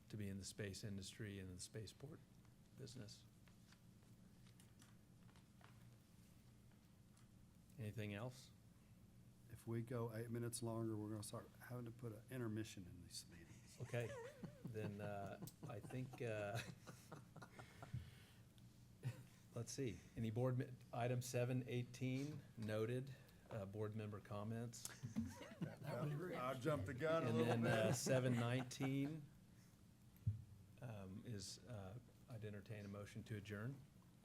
to be in the space industry and the spaceport business. Anything else? If we go 8 minutes longer, we're gonna start having to put an intermission in these meetings. Okay, then I think, let's see, any item 718 noted, board member comments. That was rich. I jumped the gun a And little then bit. 719 is, I'd entertain a motion to adjourn.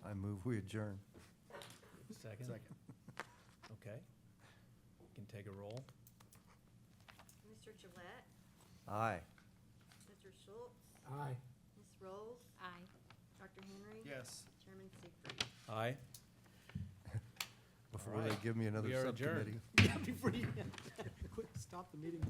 I move we adjourn. Second? Second. Okay. Can take a roll. Mr. Gillette, Aye. Mr. Schultz, Aye. Ms. Rolls, Aye. Dr. Henry. Yes. Chairman Siegfried. Aye. Before All they right. give me another We are adjourned. subcommittee. Yeah, before you, quit, stop the meeting.